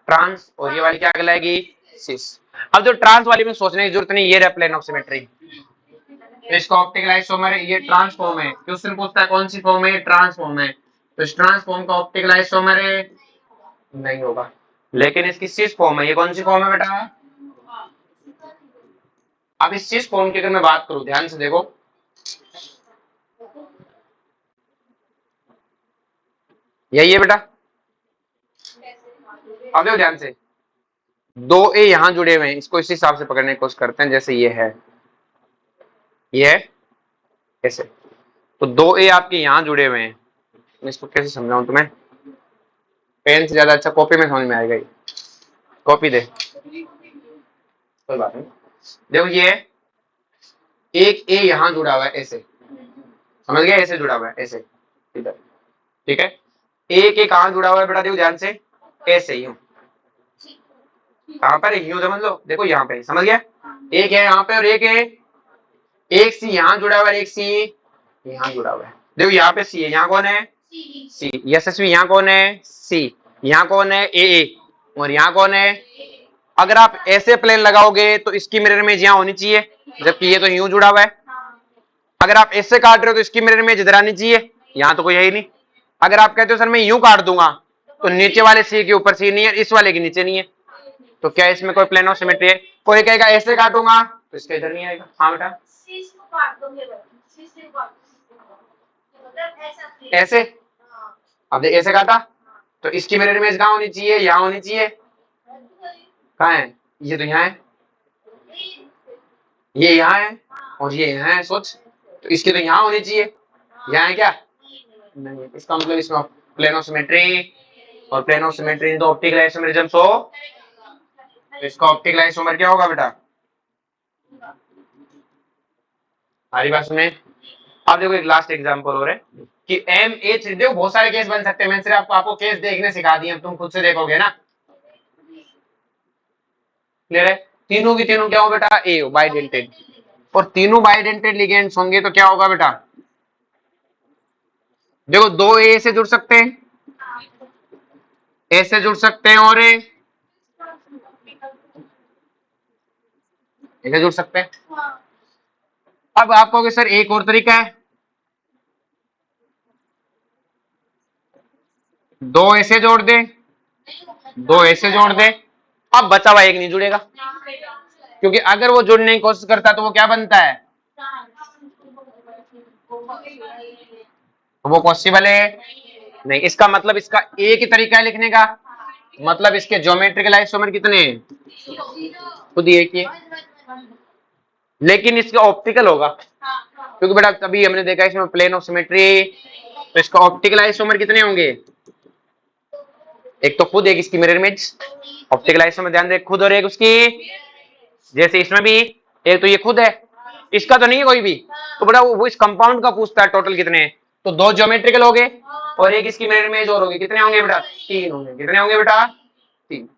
ट्रांस, और ये वाली क्या कहलाएगी, सिस। अब जो ट्रांस वाली में सोचने की जरूरत नहीं, ये रहा प्लेन ऑफ सिमेट्री, तो इसका ऑप्टिकल आइसोमर है, ये ट्रांसफॉर्म है। क्वेश्चन पूछता है कौन सी फॉर्म है, ट्रांसफॉर्म है, तो इस ट्रांसफॉर्म का ऑप्टिकल आइसोमर है, नहीं होगा। लेकिन इसकी सिस फॉर्म है, ये कौन सी फॉर्म है बेटा? अब इस सिस फॉर्म की अगर मैं बात करूं, ध्यान से देखो, यही है बेटा। अब देखो ध्यान से, दो ए यहां जुड़े हुए हैं, इसको इस हिसाब से पकड़ने की कोशिश करते हैं जैसे ये है, ये है ऐसे, तो दो ए आपके यहां जुड़े हुए हैं। मैं इसको कैसे समझाऊं तुम्हें, पेन से ज्यादा अच्छा कॉपी में समझ में आएगा, कॉपी दे, कोई बात नहीं। देखो ये एक ए यहां जुड़ा हुआ है ऐसे, समझ गया, ऐसे जुड़ा हुआ है ऐसे, इधर, ठीक है। एक ए कहां जुड़ा हुआ है बेटा, देखो ध्यान से, ऐसे यूं, कहां पर, यूं समझ लो, देखो यहाँ पे, समझ गया, एक है यहाँ पे और एक है, एक सी यहाँ जुड़ा हुआ है, एक सी यहाँ जुड़ा हुआ है। देखो यहाँ पे सी है, यहाँ कौन है, सी, यशस्वी, यहाँ कौन है, सी, यहाँ कौन है, ए, और यहाँ कौन है। अगर आप ऐसे प्लेन लगाओगे तो इसकी मिरर इमेज यहाँ होनी चाहिए, जबकि ये तो यूं जुड़ा हुआ है। अगर आप ऐसे काट रहे हो तो इसकी मिरर इमेज इधर आनी चाहिए, यहाँ तो कोई है ही नहीं। अगर आप कहते हो सर मैं यूं काट दूंगा तो नीचे वाले सी के ऊपर सी नहीं है, इस वाले के नीचे नहीं है, तो क्या इसमें कोई प्लेन ऑफ सिमेट्री है? कोई कहेगा ऐसे काटूंगा तो इसके इधर नहीं आएगा। हाँ बेटा, ऐसे, अब देख ऐसे काटा तो इसकी मिरर इमेज कहाँ होनी चाहिए, यहाँ होनी चाहिए, कहाँ है, ये तो यहाँ है, ये यहाँ है और ये यहाँ है, सोच, तो इसकी तो यहाँ होनी चाहिए, यहाँ है क्या, नहीं। इसका मतलब इसमें प्लेन ऑफ सिमेट्री, और प्लेन ऑफ सिमेट्री तो ऑप्टिकल आइसोमेरिज्म, सो इसका ऑप्टिकल आइसोमर क्या होगा बेटा, हमारी बात सुने। अब देखो एक लास्ट एग्जांपल हो रहा है कि एम ए थ्री, देखो बहुत सारे केस बन सकते हैं, मैंने सिर्फ आपको केस देखने सिखा दिए, तुम खुद से देखोगे ना, क्लियर है। तीनों की तीनों क्या हो बेटा, ए बाइडेंटेड, और तीनों बाइडेंटेड लिगेंड्स होंगे तो क्या होगा बेटा, देखो दो ए से जुड़ सकते हैं, ए से जुड़ सकते हैं और ए से जुड़ सकते हैं। अब आप कहोगे सर एक और तरीका है, दो ऐसे जोड़ दे, दो ऐसे जोड़ दे, अब बचा हुआ एक नहीं जुड़ेगा, क्योंकि अगर वो जुड़ने की कोशिश करता तो वो क्या बनता है, वो पॉसिबल है नहीं। इसका मतलब इसका एक ही तरीका है लिखने का, मतलब इसके ज्योमेट्रिकल आइसोमर कितने हैं, खुद एक ही है, लेकिन इसका ऑप्टिकल होगा, क्योंकि बेटा तभी हमने देखा इसमें प्लेन ऑफ सिमेट्री, तो इसका ऑप्टिकल आइसोमर कितने होंगे, एक तो खुद, एक इसकी मिरर इमेज। ऑप्टिकल आइसोमर ध्यान दे, खुद और एक उसकी, जैसे इसमें भी एक तो ये खुद है, इसका तो नहीं है कोई भी, तो बेटा वो इस कंपाउंड का पूछता है टोटल कितने हैं, तो दो ज्योमेट्रिकल हो गए और एक इसकी मिरर इमेज और होगी, कितने होंगे बेटा, तीन होंगे, कितने होंगे बेटा, तीन।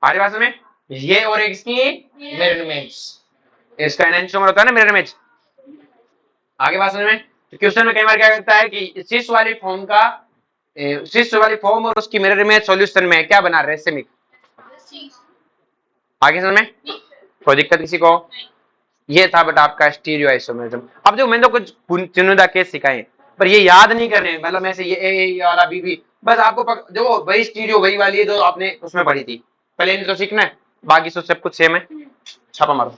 हमारी बात में ये और एक इसकी मिरर इमेज, इसका एनांशियोमर होता है ना मिरर इमेज। आगे बात समझ में, तो क्वेश्चन में कई बार क्या करता है कि शीर्ष वाली फॉर्म का, शीर्ष वाली फॉर्म और उसकी मिरर इमेज सॉल्यूशन में क्या बना रहे सेमिक। आगे समझ में कोई दिक्कत किसी को, ये था बेटा आपका स्टीरियो आइसोमरिज्म। अब जो मैंने तो कुछ चुनिंदा केस सिखाए, पर ये याद नहीं कर रहे हैं, मतलब ऐसे ये वाला बी, बस आपको जो वही स्टीरियो वही वाली है जो आपने उसमें पढ़ी थी, पहले नहीं तो सीखना है, बाकी सब कुछ सेम है। छापा मारो।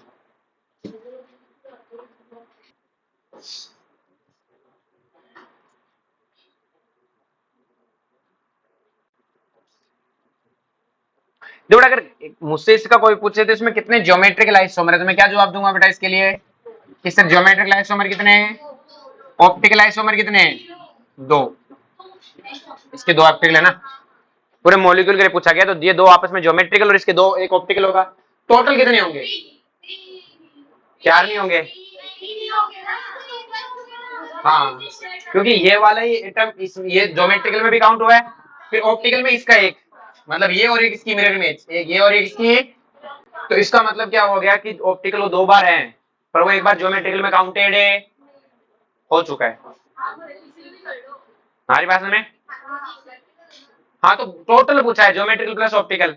देखो अगर मुझसे इसका कोई पूछे तो इसमें कितने ज्योमेट्रिकल आइसोमर है, तो मैं क्या जवाब दूंगा बेटा इसके लिए, कि सर ज्योमेट्रिकल आइसोमर कितने हैं, ऑप्टिकल आइसोमर कितने हैं, दो, इसके दो ऑप्टिकल है ना, पूरे मॉलिक्यूल के लिए पूछा गया, तो ये दो आपस में ज्योमेट्रिकल और इसके दो एक ऑप्टिकल होगा, टोटल कितने होंगे, चार नहीं होंगे, हाँ, क्योंकि ये वाला ही एटम ये ज्योमेट्रिकल में भी काउंट हुआ है, फिर ऑप्टिकल में इसका एक, मतलब ये और एक इसकी मिरर इमेज, एक ये और एक इसकी, तो इसका मतलब क्या हो गया कि ऑप्टिकल वो दो बार है, पर वो एक बार ज्योमेट्रिकल में काउंटेड है, हो चुका है। हमारी बात में, हाँ तो टोटल पूछा है ज्योमेट्रिकल प्लस ऑप्टिकल,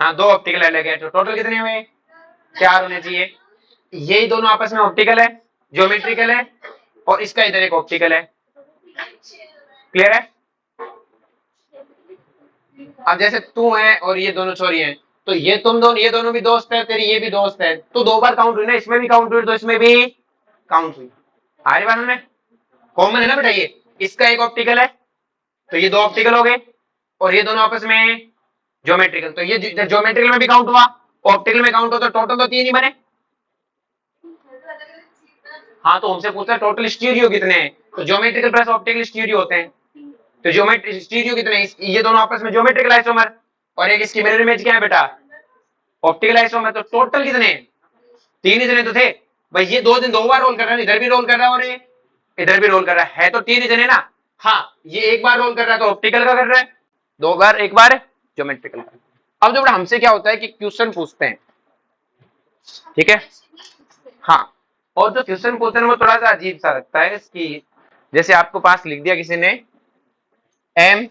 हाँ दो ऑप्टिकल अलग है, तो टोटल कितने हुए, चार होने चाहिए, यही दोनों आपस में ऑप्टिकल है, ज्योमेट्रिकल है, और इसका इधर एक ऑप्टिकल है। क्लियर है। अब जैसे तू है और ये दोनों छोरी हैं, तो ये तुम दोनों, ये दोनों भी दोस्त है, तेरी ये भी दोस्त है, तो दो बार काउंट हुई ना, इसमें भी काउंट हुई तो इसमें भी काउंट हुई। आ रही बात में, कॉमन है ना बेटा, ये इसका एक ऑप्टिकल है, तो ये दो ऑप्टिकल हो गए, और ये दोनों आपस में ज्योमेट्रिकल, तो ये ज्योमेट्रिकल में भी काउंट हुआ, ऑप्टिकल में काउंट हो, तो टोटल तो तीन ही बने। हाँ तो हमसे पूछता है टोटल स्टीरियो कितने हैं, तो ज्योमेट्रिकल प्लस ऑप्टिकल स्टीरियो होते हैं, तो ज्योमेट्रिक स्टीरियो कितने हैं, ये दोनों आपस में ज्योमेट्रिकल आइसोमर, और एक इसकी मिरर इमेज क्या है बेटा, ऑप्टिकल आइसोमर, तो टोटल कितने, तीन ही जने तो थे भाई, ये दो दिन दो बार रोल कर रहा है, इधर भी रोल कर रहा है और इधर भी रोल कर रहा है तो तीन ही जने ना, हाँ ये एक बार रोल कर रहा है तो ऑप्टिकल का कर रहा है, दो बार एक बार ज्योमेट्रिकल का। अब जो हमसे क्या होता है कि क्वेश्चन पूछते हैं, ठीक है, हाँ, और जो क्वेश्चन पूछते हैं वो थोड़ा सा अजीब सा लगता है, इसकी जैसे आपको पास लिख दिया किसी ने M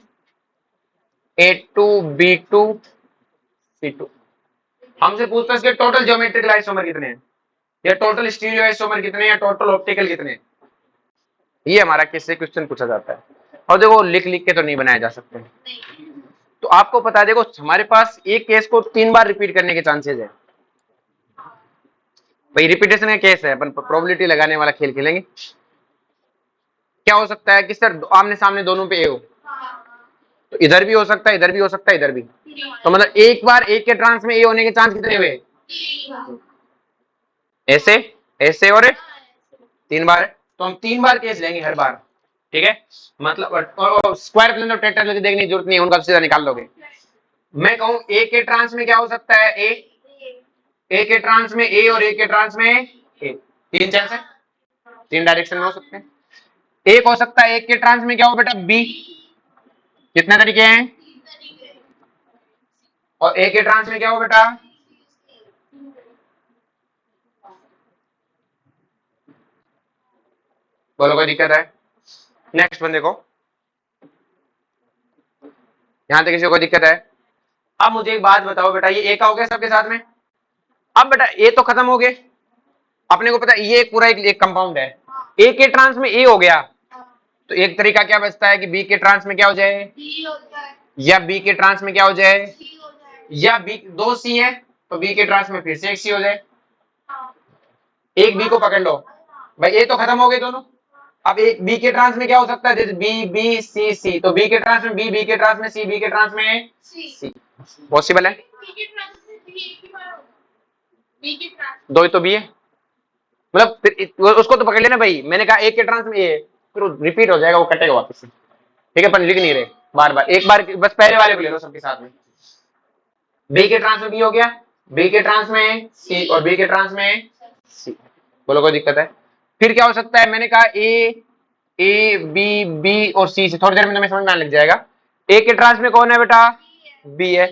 A2B2C2, हमसे पूछता है इसके टोटल ज्योमेट्रिकल आइसोमर कितने हैं, या टोटल स्टीरियो आइसोमर कितने हैं, या टोटल ऑप्टिकल कितने हैं, ये हमारा किससे क्वेश्चन पूछा जाता है, और देखो लिख लिख के तो नहीं बनाए जा सकते, तो आपको पता है देखो हमारे पास एक केस को तीन बार रिपीट करने के चांसेस है भाई, रिपीटेशन का केस है, अपन प्रोबेबिलिटी लगाने वाला खेल खेलेंगे। क्या हो सकता है कि सर आमने सामने दोनों पे ए हो, तो इधर भी हो सकता है, इधर भी हो सकता है, इधर भी, तो मतलब एक बार एक के ट्रांस में ए होने के चांस कितने हुए, ऐसे ऐसे और तीन बार, तो हम तीन बार केस लेंगे हर बार, ठीक है, मतलब स्क्वायर प्लेन और टेट्राहेड्रल देखने की जरूरत नहीं है, उनका सीधा निकाल लोगे। मैं कहूं ए के ट्रांस में क्या हो सकता है, ए के ट्रांस में ए और ए के ट्रांस में ए, तीन चांस है, तीन डायरेक्शन में हो सकते हैं। एक हो सकता है एक के ट्रांस में क्या हो बेटा, बी, कितने तरीके हैं, और ए के ट्रांस में क्या हो बेटा, बोलो कोई दिक्कत है। नेक्स्ट बंदे को, यहां तक किसी को कोई दिक्कत है। अब मुझे एक बात बताओ बेटा, ये ए का हो गया सबके साथ में, अब बेटा ए तो खत्म हो गए, अपने को पता है ये पूरा एक कंपाउंड है, ए के ट्रांस में ए हो गया, तो एक तरीका क्या बचता है कि बी के ट्रांस में क्या हो जाए, या बी के ट्रांस में क्या हो जाए, या बी दो सी है तो बी के ट्रांस में फिर से एक सी हो जाए। एक बी को पकड़ लो भाई, ये तो खत्म हो गए दोनों। अब एक बी के ट्रांस में क्या हो सकता है, जैसे बी बी सी सी, तो बी के ट्रांस में बी, बी के ट्रांस में सी, बी के ट्रांस में सी, पॉसिबल है। दो ही तो बी है, मतलब फिर उसको तो पकड़ लेना भाई, मैंने कहा एक के ट्रांस में ए, फिर रिपीट हो जाएगा, वो कटेगा वापस से। ठीक है, अपन लिख नहीं रहे बार बार, एक बार बस पहले वाले को ले लो सबके साथ में। बी के ट्रांस में बी हो गया, बी के ट्रांस में सी, और बी के ट्रांस में सी। बोलो कोई दिक्कत है। फिर क्या हो सकता है, मैंने कहा ए बी बी और सी से, थोड़ी देर में तुम्हें समझ में आने लग जाएगा। ए के ट्रांस में कौन है बेटा, बी है,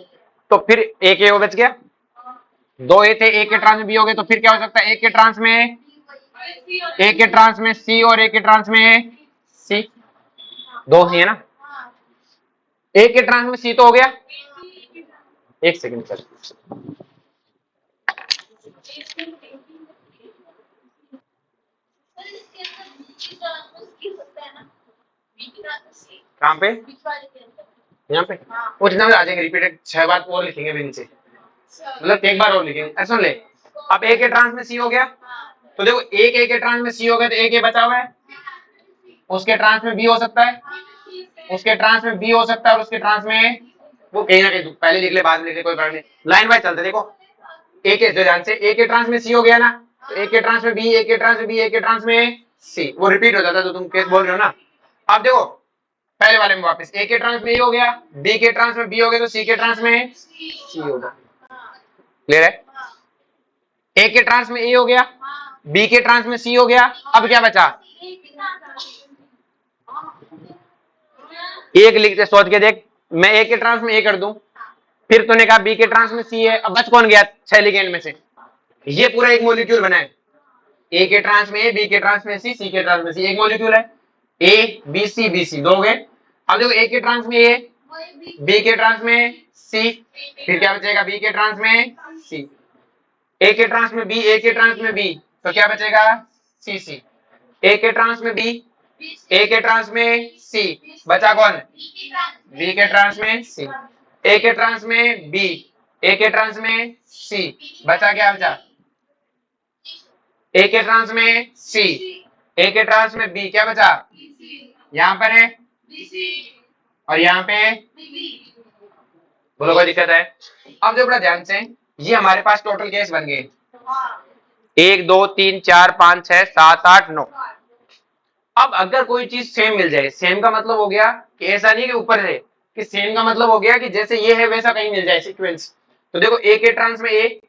तो फिर एक ए बच गया, दो ए थे, एक के ट्रांस में बी हो गए, तो फिर क्या हो सकता है, एक के ट्रांस में एक के ट्रांस में सी और एक के ट्रांस में सी, दो सी है ना। एक के ट्रांस में सी तो हो गया, एक सेकंड सर, कहां पे, यहाँ पे कुछ ना आ जाएंगे, रिपीटेड 6 बार और लिखेंगे भी नीचे, मतलब एक बार और लिखेंगे। ऐसा सुन ले, अब एक के ट्रांस में सी हो गया, तो देखो एक के ट्रांस में सी हो गया, तो एक बचा हुआ है, उसके ट्रांस में बी हो सकता है, उसके ट्रांस में बी हो सकता है, और उसके ट्रांस में वो कहीं ना कहीं पहले लिख ले बाद में लिख ले, कोई प्रॉब्लम नहीं, लाइन बाय चलते। देखो एक के ध्यान से, एक के ट्रांस में सी हो गया ना, तो एक के ट्रांस में बी, एक के ट्रांस में बी, एक के ट्रांस में सी, वो रिपीट हो जाता है, तो तुम केस बोल रहे हो ना। अब देखो पहले वाले में वापस, ए के ट्रांस में ए हो गया, बी के ट्रांस में बी हो गया, तो सी के ट्रांस में सी होगा। क्लियर है, ए के ट्रांस में ए हो गया, बी के ट्रांस में सी हो गया, अब क्या बचा, एक लिखते सोच के देख, मैं ए के ट्रांस में ए कर दूं, फिर तूने कहा बी के ट्रांस में सी है, अब बच कौन गया 6 लिगेंड में से, ये पूरा एक मॉलिक्यूल बना है, ए के ट्रांस में ए, बी के ट्रांस में सी, सी के ट्रांस में सी, एक मॉलिक्यूल है, ए बी सी दो हो गए। अब देखो ए के ट्रांस में ए, बी के ट्रांस में सी, फिर क्या बचेगा, बी के ट्रांस में सी, ए के ट्रांस में बी, ए के ट्रांस में बी, तो क्या बचेगा सी सी, ए के ट्रांस में बी, ए के ट्रांस में सी, बचा कौन, बी के ट्रांस में सी, ए के ट्रांस में बी, ए के ट्रांस में सी, बचा क्या बचा, ए के ट्रांस में सी, ए के ट्रांस में बी, क्या बचा, यहां पर है और यहाँ पे, बोलो कोई दिक्कत है। अब जो बड़ा ध्यान से, ये हमारे पास टोटल केस बन गए 1 2 3 4 5 6 7 8 9। अब अगर कोई चीज सेम मिल जाए, सेम का मतलब हो गया कि ऐसा नहीं कि ऊपर है, कि सेम का मतलब हो गया कि जैसे ये है वैसा कहीं मिल जाए सीक्वेंस। तो देखो ए के ट्रांस में ए,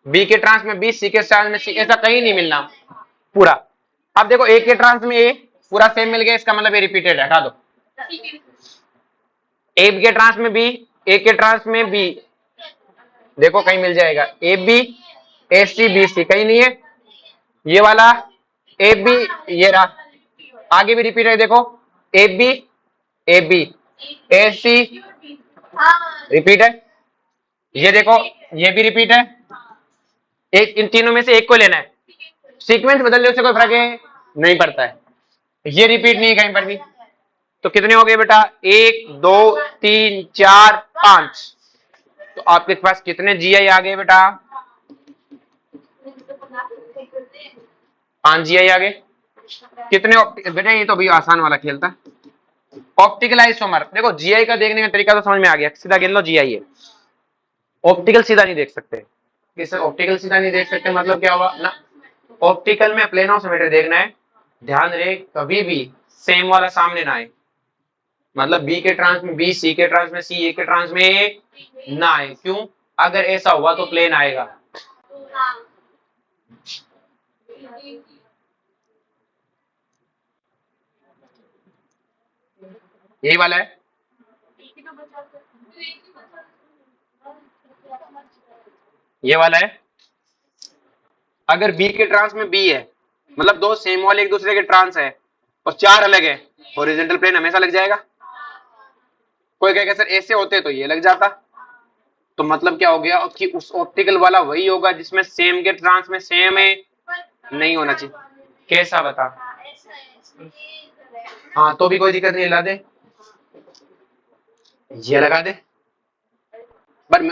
बी के ट्रांस में बी, सी के ट्रांस में सी, ऐसा कहीं नहीं मिलना पूरा। अब देखो ए के ट्रांस में ए पूरा सेम मिल गया, इसका मतलब ये रिपीटेड है, हटा दो। ए के ट्रांस में बी, ए के ट्रांस में बी, देखो कहीं मिल जाएगा, ए B A C B C, कहीं नहीं है। ये वाला ए बी, ये रहा, आगे भी रिपीट है, देखो A B A C repeat है, ये देखो ये भी रिपीट है, एक इन तीनों में से एक को लेना है, सीक्वेंस बदलने उससे कोई फर्क है नहीं पड़ता है, ये रिपीट नहीं है कहीं पर भी। तो कितने हो गए बेटा, 1 2 3 4 5, तो आपके पास कितने जीआई आ गए बेटा, 5 जीआई आ गए। कितने बेटा, ये तो भी आसान वाला खेल था, ऑप्टिकल आइसोमर। देखो जीआई का देखने का तरीका तो समझ में आ गया, सीधा गिन लो जीआई है, ऑप्टिकल सीधा नहीं देख सकते, किस ऑप्टिकल सीधा नहीं देख सकते मतलब क्या हुआ ना, ऑप्टिकल में प्लेन ऑफ सिमेट्री देखना है, ध्यान रहे कभी भी सेम वाला सामने ना आए, मतलब बी के ट्रांस में बी, सी के ट्रांस में सी, ए के ट्रांस में ए ना आए, क्यों, अगर ऐसा हुआ तो प्लेन आएगा। यही वाला है, ये वाला है, अगर बी के ट्रांस में बी है, मतलब दो सेम वाले एक दूसरे के ट्रांस है और चार अलग है, हॉरिजॉन्टल प्लेन हमेशा लग जाएगा। कोई कहेगा सर ऐसे होते तो ये लग जाता, तो मतलब क्या हो गया कि उस ऑप्टिकल वाला वही होगा जिसमें सेम के ट्रांस में सेम है, नहीं होना चाहिए। कैसा बता, हाँ तो भी कोई दिक्कत नहीं, ला दे, ये लगा दे। पर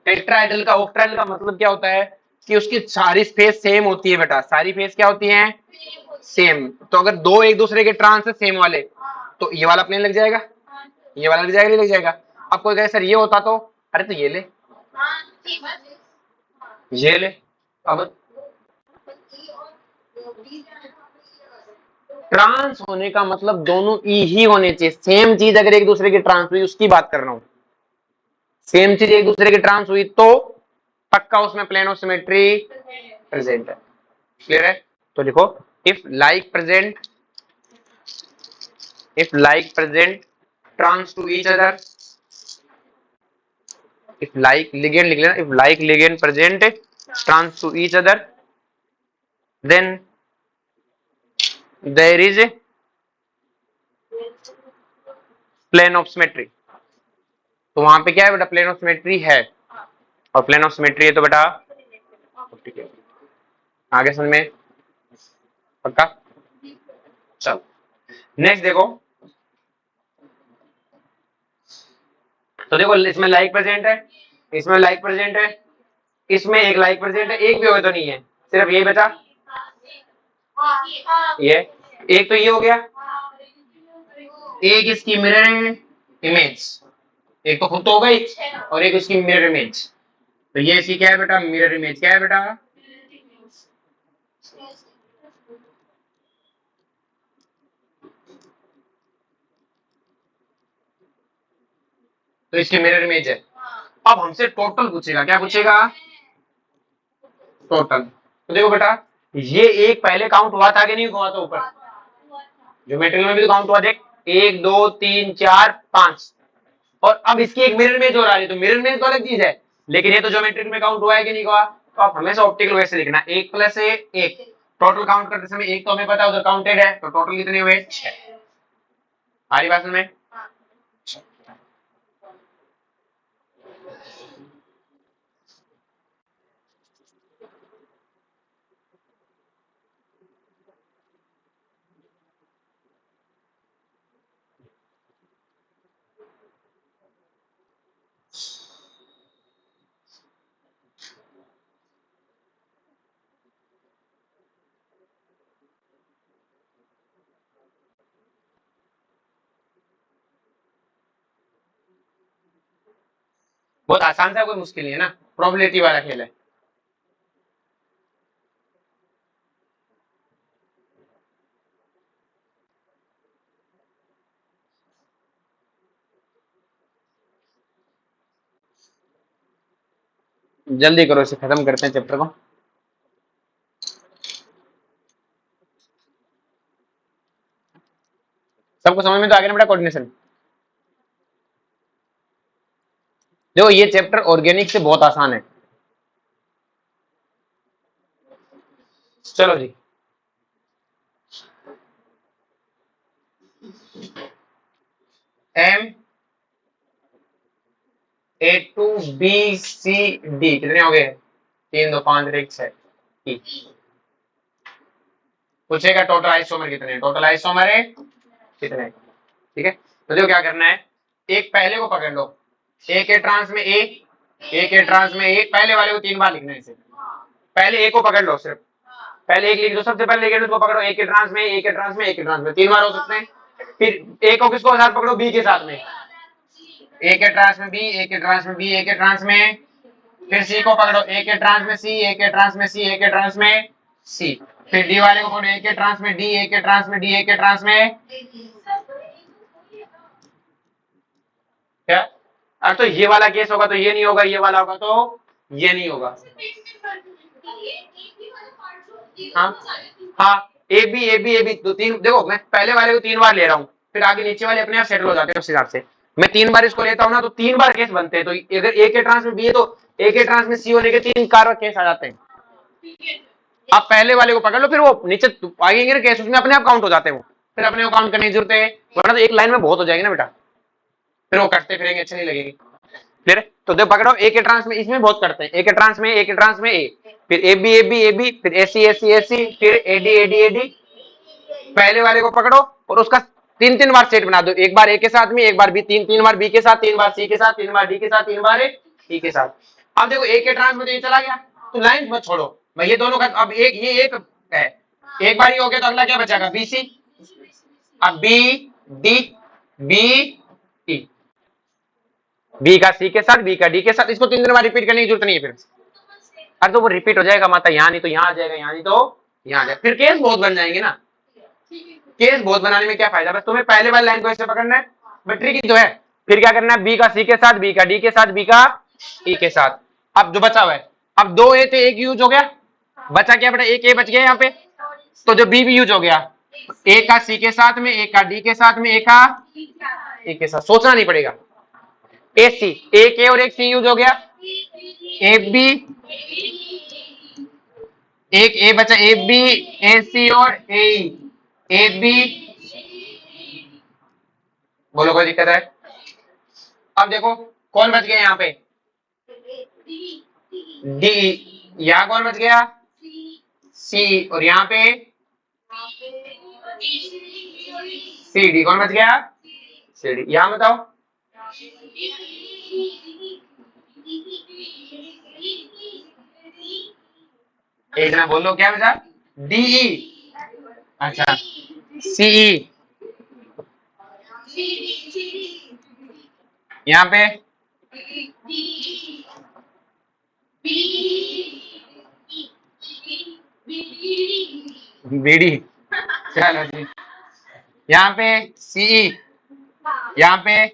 टेट्राहेड्रल का ऑक्टाहेड्रल का मतलब क्या होता है कि उसकी सारी फेस सेम होती है बेटा, सारी फेस क्या होती है, सेम। तो अगर दो एक दूसरे के ट्रांस है सेम वाले, तो ये वाला प्लेन लग जाएगा, ये वाला लग जाएगा, नहीं लग जाएगा। अब कोई कहे सर ये होता तो, अरे तो ये ले, ये ले। अब ट्रांस होने का मतलब दोनों ई ही होने चाहिए, सेम चीज अगर एक दूसरे की ट्रांस हुई उसकी बात कर रहा हूं, सेम चीज एक दूसरे की ट्रांस हुई तो पक्का उसमें प्लेन ऑफ सिमेट्री प्रेजेंट है। क्लियर है? तो लिखो, if like present, if like present trans to each other, if like ligand लिख लेना, if like ligand present trans to each other, then there is a plane of symmetry। तो वहां पे क्या है बेटा, प्लेन ऑफ सिमेट्री है, और प्लेन ऑफ सिमेट्री है तो बेटा आगे समझ में, पक्का। चलो नेक्स्ट देखो, तो देखो इसमें लाइक प्रेजेंट है, इसमें लाइक प्रेजेंट है, इसमें एक लाइक प्रेजेंट है, एक भी हो तो नहीं है, सिर्फ ये बचा, ये एक तो ये हो गया, एक इसकी मिरर इमेज, एक तो खुद तो हो गई, और एक इसकी मिरर इमेज। तो ये इसकी क्या है बेटा, मिरर इमेज। क्या है बेटा, तो इसकी मिरर इमेज है। अब हमसे टोटल पूछेगा, क्या पूछेगा, टोटल। तो देखो बेटा, ये एक पहले काउंट हुआ था कि नहीं हुआ था ऊपर, ज्योमेट्री में भी तो काउंट हुआ, देख 1 2 3 4 5, और अब इसकी एक मिरर इमेज हो रहा है, तो मिरर इमेज तो अलग चीज है, लेकिन ये तो ज्योमेट्रिक में काउंट हुआ है कि नहीं हुआ। तो आप हमेशा ऑप्टिकल वैसे लिखना, 1 + 1, टोटल काउंट करते समय एक तो हमें पता है उधर काउंटेड है, तो टोटल कितने हुए, 6। आ रही बात में, बहुत आसान सा, कोई मुश्किल नहीं है ना, प्रोबेबिलिटी वाला खेल है। जल्दी करो, इसे खत्म करते हैं चैप्टर को। सबको समझ में तो आ गया ना बेटा, कोऑर्डिनेशन। देखो ये चैप्टर ऑर्गेनिक से बहुत आसान है। चलो जी, M A two B C D कितने हो गए, 3 2 5 1 6 E। पूछेगा टोटल आइसोमर कितने, टोटल आइसोमर है कितने, ठीक है। तो देखो क्या करना है, एक पहले को पकड़ लो, ए के ट्रांस में ए, ए के ट्रांस में ए, पहले वाले को 3 बार लिखना है इसे, पहले ए को पकड़ लो, सिर्फ पहले एक लिख दो, सबसे पहले लिख दो, उसको पकड़ो, ए के ट्रांस में, ए के ट्रांस में, ए के ट्रांस में 3 बार हो सकते हैं। फिर ए को किसको साथ पकड़ो, बी के साथ में, ए के ट्रांस में बी, ए के ट्रांस में बी, ए के ट्रांस में, फिर सी को पकड़ो, ए के ट्रांस में सी, ए के ट्रांस में सी, ए के ट्रांस में सी, फिर डी वाले को पकड़ो, ए के ट्रांस में डी, ए के ट्रांस में डी, ए के ट्रांस में क्या, अब तो ये वाला केस होगा तो ये नहीं होगा, ये वाला होगा तो ये नहीं होगा। हाँ हाँ, A B A B A B तो 3, देखो मैं पहले वाले को 3 बार ले रहा हूँ, फिर आगे नीचे वाले अपने आप सेटल हो जाते हैं उस हिसाब से। मैं 3 बार इसको लेता हूँ ना, तो 3 बार केस बनते हैं, तो अगर ए के ट्रांस में बी है तो ए के ट्रांस में सी होने के 3 कार केस आ जाते हैं। आप पहले वाले को पकड़ लो, फिर वो नीचे आगे केस उसमें अपने आप काउंट हो जाते हैं, वो फिर अपने को काउंट करने की जरूरत है, वरना तो एक लाइन में बहुत हो जाएगी ना बेटा, फिर वो कटते फिरेंगे, अच्छी नहीं लगेगी। क्लियर है? तो देखो पकड़ो, ए के ट्रांस में इसमें बहुत करते हैं, ए के ट्रांस में, ए के ट्रांस में ए, फिर A B A B A B, फिर A C A C A C, फिर A D A D A D, पहले वाले को पकड़ो और उसका तीन तीन बार सेट बना दो, एक बार ए के साथ में, एक बार बी, तीन तीन बार बी के साथ, तीन बार सी के साथ, तीन बार डी के साथ, तीन बार ई के साथ। अब देखो ए के ट्रांस में तो ये चला गया, तो लाइन मत छोड़ो, मैं ये दोनों का अब एक ये एक है, एक बार ये हो गया तो अगला क्या बचेगा, बी सी। अब B D B E, B का सी के साथ, बी का डी के साथ, इसको तीन तीन बार रिपीट करने की जरूरत नहीं है फिर। अरे तो वो रिपीट हो जाएगा माता, यहाँ नहीं तो यहाँ आ जाएगा, यहाँ नहीं तो यहाँ आ जाएगा, फिर केस बहुत बन जाएंगे ना। केस बहुत बनाने में क्या फायदा, बस तुम्हें पहले वाली लाइन को ऐसे पकड़ना है, बट ट्रिकी तो है। फिर क्या करना है, बी का सी के साथ, बी का डी के साथ, बी का ई के साथ। अब जो बचा हुआ है, अब दो ए थे, एक यूज हो गया, बचा क्या बेटा, एक ए बच गया यहाँ पे, तो जो बी भी यूज हो गया, ए का सी के साथ में, ए का डी के साथ में, ए का ई के साथ, सोचना नहीं पड़ेगा। ए सी, एक ए और एक सी यूज हो गया, ए बी, एक ए बचा, ए बी, ए सी और ए बी, बोलो कोई दिक्कत है। अब देखो कौन बच गया यहाँ पे, डी, यहाँ कौन बच गया, सी, और यहाँ पे सी डी, कौन बच गया, सी डी। यहाँ बताओ, एक ना बोलो क्या बचा, डीई, अच्छा सीई, यहाँ पे बीडी, चलो जी, यहाँ पे सीई, यहाँ पे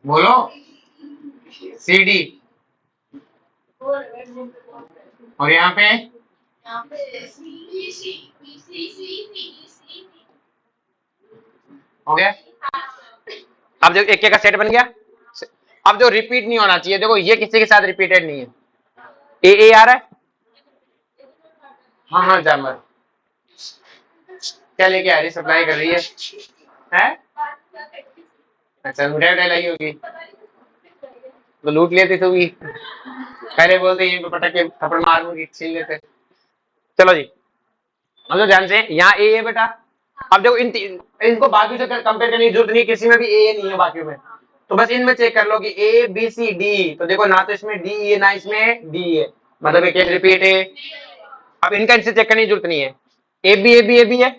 बोलो सी डी, और यहाँ पे हो गया। अब जो एक का सेट बन गया, अब जो रिपीट नहीं होना चाहिए, देखो ये किसी के साथ रिपीटेड नहीं है, ए आ रहा है, हाँ हाँ जानवर क्या लेके आ रही, सप्लाई कर रही है? अच्छा मिठाई उठाई लाई होगी, तो लूट लेती तो भी, पहले बोलते ये पटक के थप्पड़ मारूंगी, छीन लेते। चलो जी, अब तो ध्यान से, यहाँ ए बेटा, अब देखो इनको बाकी से कंपेयर करने की जरूरत नहीं, किसी में भी ए नहीं है बाकी में, तो बस इनमें चेक कर लो कि ए बी सी डी, तो देखो ना तो इसमें डी है ना इसमें डी है, मतलब एक रिपीट है। अब इनका इनसे चेक करने की जरूरत नहीं है, ए बी है,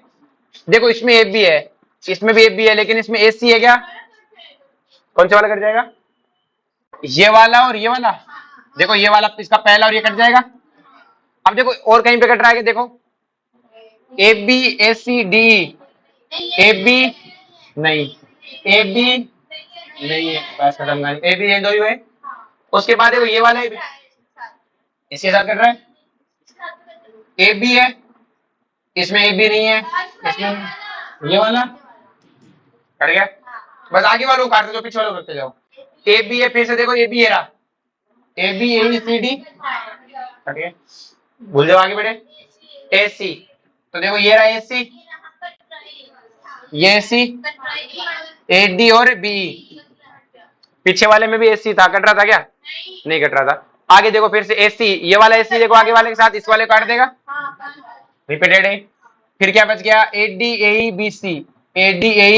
देखो इसमें ए बी है, इसमें भी ए बी है, लेकिन इसमें ए सी है क्या, कौन सा वाला कट जाएगा, ये वाला और ये वाला, देखो ये वाला इसका पहला और ये कट जाएगा। अब देखो और कहीं पे कट रहा है, देखो A B A C D, A B नहीं, ए बी नहीं है, बस खत्म, ए बी दो ही है। उसके बाद देखो ये वाला इसके साथ कट रहा है, ए बी है, इसमें ए बी नहीं है, इसमें ये वाला कट गया, बस आगे वालों को काटते जाओ, पीछे वालों को करते जाओ। ए बी है, फिर से देखो ए बी है रहा, A B A C D cut गया, भूल जाओ आगे बढ़े, ए सी, तो देखो ये रहा ए सी, ये सी, ए डी और बी, पीछे वाले में भी ए सी था, कट रहा था क्या, नहीं कट रहा था। आगे देखो फिर से ए सी, ये वाला ए सी देखो आगे वाले के साथ इस वाले को काट देगा, रिपीटेड है। फिर क्या बच गया, A D A B C, A D A,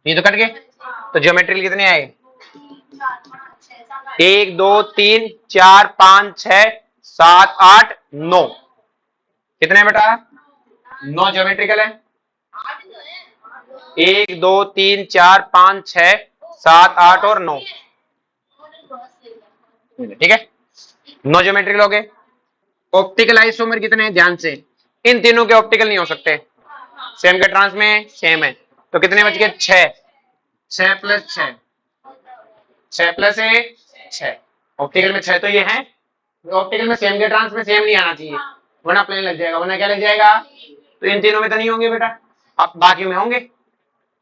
ये तो कट गए, तो ज्योमेट्रिकल कितने आए, 1 2 3 4 5 6 7 8 9, कितने बेटा, 9 ज्योमेट्रिकल है, 1 2 3 4 5 6 7 8 और 9, ठीक है, 9 ज्योमेट्रिकल हो गए। ऑप्टिकल आइसोमर कितने हैं, ध्यान से, इन तीनों के ऑप्टिकल नहीं हो सकते, सेम के ट्रांस में सेम है, तो कितने बच गए, 6, 6 प्लस 6, 6 प्लस 1 6, ऑप्टिकल में 6 तो ये है, ऑप्टिकल में सेम के ट्रांस में सेम नहीं आना चाहिए, वरना प्लेन लग जाएगा, वरना क्या लग जाएगा, तो इन तीनों में तो नहीं होंगे बेटा, अब बाकी में होंगे,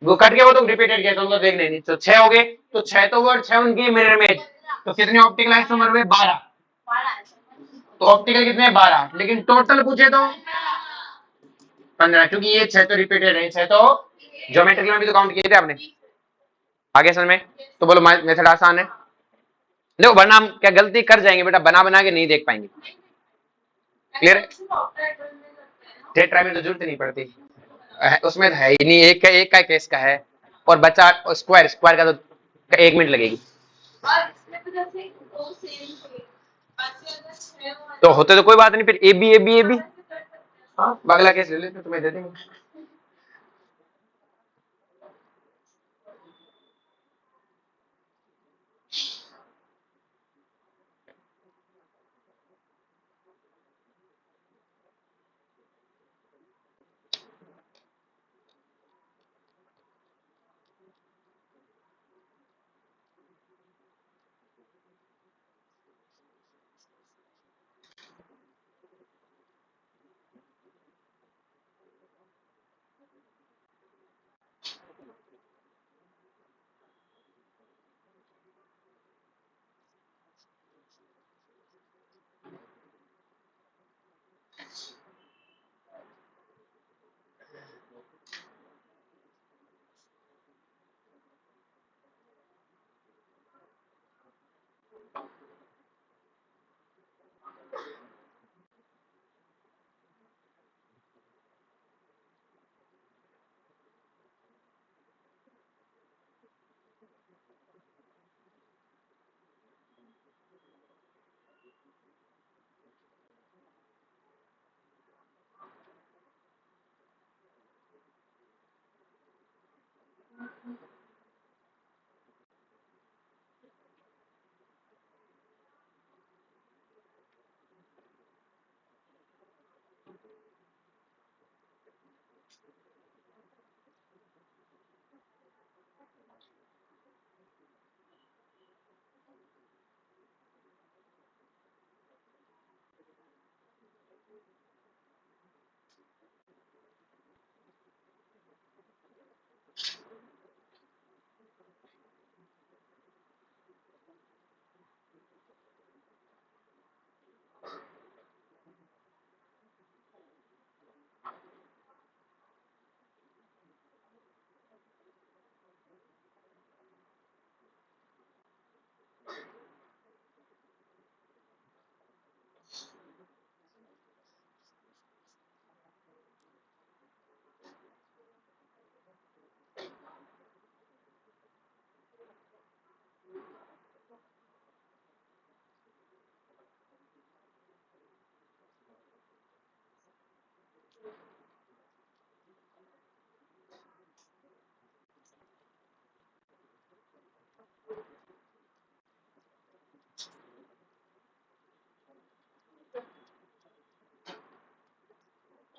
वो कट गए वो तो रिपीटेड गए, तो उनको देख लेनी, तो 6 हो गए, तो 6 तो वो 6 उनकी मिरर इमेज, तो कितने ऑप्टिकल आइसोमर हुए, 12, तो ऑप्टिकल कितने 12, लेकिन टोटल पूछे तो 15, क्योंकि ये 6 तो रिपीटेड है, 6 तो ज्योमेट्रिकल में भी तो काउंट किए थे आपने, आगे समझ में, तो बोलो मेथड आसान है, देखो वरना हम क्या गलती कर जाएंगे बेटा, बना बना के नहीं देख पाएंगे। क्लियर है? टेट्रा में तो जरूरत नहीं पड़ती, उसमें तो है ही नहीं, एक का केस का है, और बचा स्क्वायर, स्क्वायर का तो 1 मिनट लगेगी। तो होते तो कोई बात नहीं, फिर A B A B A B, हाँ अगला केस ले लेते, तुम्हें दे देंगे।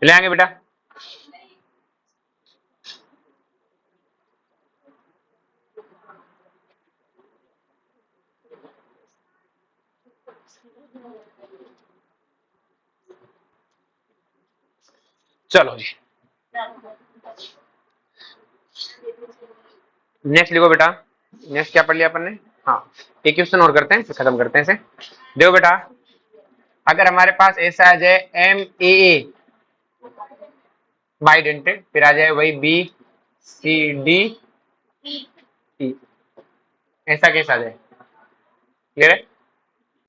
ले आएंगे बेटा। चलो जी नेक्स्ट लिखो बेटा। नेक्स्ट क्या पढ़ लिया अपन ने? हाँ एक क्वेश्चन और करते हैं फिर खत्म करते हैं इसे। देखो बेटा, अगर हमारे पास ऐसा आ जाए एम ए बाइडेंटेड, फिर आ जाए वही बी सी डी ई, ऐसा केस आ जाए, क्लियर है?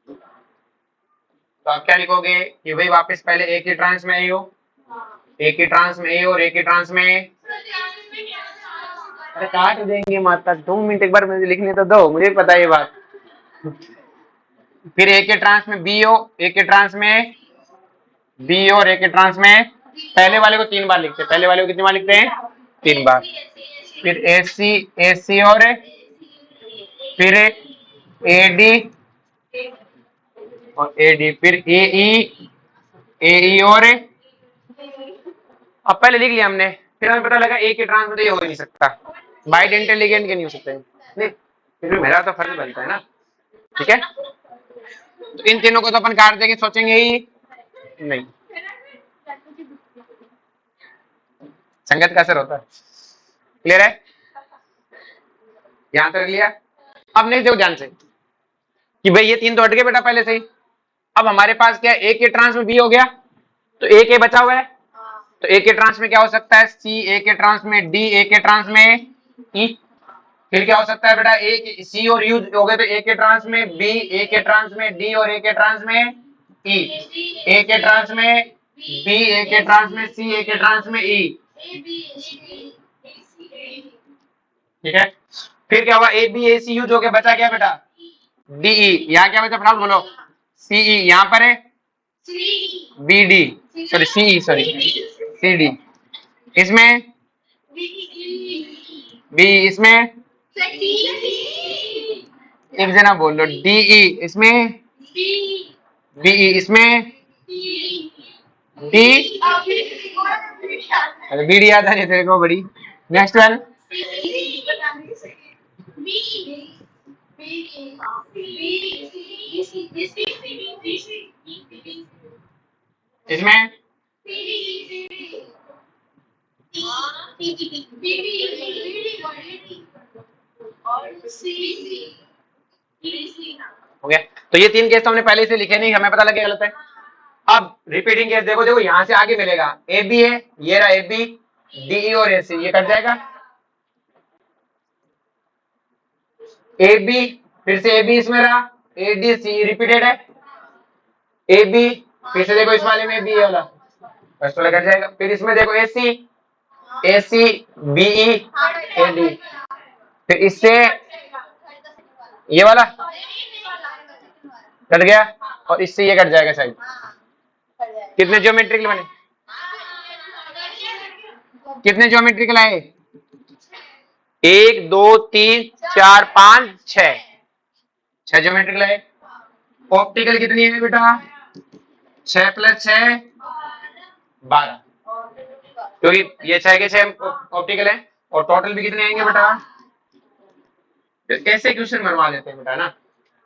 तो आप क्या लिखोगे कि भाई वापस पहले ए की ट्रांस में ए हो, ए की ट्रांस में ए और ए की ट्रांस में, अरे काट देंगे माता, 2 मिनट एक बार मुझे लिखने तो दो, मुझे पता है ये बात। फिर ए के ट्रांस में बी हो, ए के ट्रांस में बी और ए के ट्रांस में, पहले वाले को 3 बार लिखते हैं, पहले वाले को कितनी बार लिखते हैं? 3 बार। फिर ए सी और फिर ए डी और ए डी, फिर ए ई और अब पहले लिख लिया हमने, फिर हमें पता लगा ए के ट्रांस में तो ये हो ही नहीं सकता, बाइडेंटल लिगेंड के नहीं हो सकते नहीं, फिर मेरा तो फर्ज बनता है ना, ठीक है? तो इन तीनों को तो अपन काट देंगे, सोचेंगे ही नहीं, संगत का असर होता है, क्लियर है? यहां तक लिया। अब नहीं देखो ध्यान से कि भाई ये 3 तो हट गए बेटा पहले से ही, अब हमारे पास क्या है, ए के ट्रांस में बी हो गया, तो ए के बचा हुआ है, तो ए के ट्रांस में क्या हो सकता है? सी, ए के ट्रांस में डी, ए के ट्रांस में ई, फिर क्या हो सकता है बेटा, ए सी और यू हो गए तो ए के ट्रांस में बी, ए के ट्रांस में डी और ए के ट्रांस में ई, ए के ट्रांस में बी, ए के ट्रांस में सी, ए के ट्रांस में ई। ठीक है, फिर क्या हुआ, ए बी ए सी यू जो के बचा क्या बेटा, डी ई। यहाँ क्या बचा फटाफट बोलो, सी ई यहाँ पर है, बी डी सॉरी सी ई सॉरी सी डी, इसमें बी, इसमें एक जना बोल लो डी ई, इसमें बी ई, इसमें डी, अरे बी डी याद आ रही है तेरे को बड़ी। नेक्स्ट वन, इसमें हो गया। तो ये तीन केस तो हमने पहले से लिखे नहीं, हमें पता लगे गलत है। अब रिपीटिंग केस देखो, देखो यहां से आगे मिलेगा, ए बी है, ये रहा ए बी, डी ई और ए सी, ये कट जाएगा। ए बी, फिर से ए बी इसमें रहा, ए डी सी रिपीटेड है, ए बी, फिर से देखो इस वाले में बी वाला फर्स्ट वाला कट जाएगा। फिर इसमें देखो ए C B E A D, फिर इससे ये वाला कट गया और इससे ये कट जाएगा शायद। कितने ज्योमेट्रिकल बने, कितने ज्योमेट्रिकल आए, 1 2 3 4 5 6, 6 ज्योमेट्रिकल आए। ऑप्टिकल कितनी है बेटा, 6 + 6 12, क्योंकि ये 6 के 6 ऑप्टिकल है। और टोटल भी कितने आएंगे बेटा, ऐसे क्वेश्चन बनवा देते हैं बेटा ना,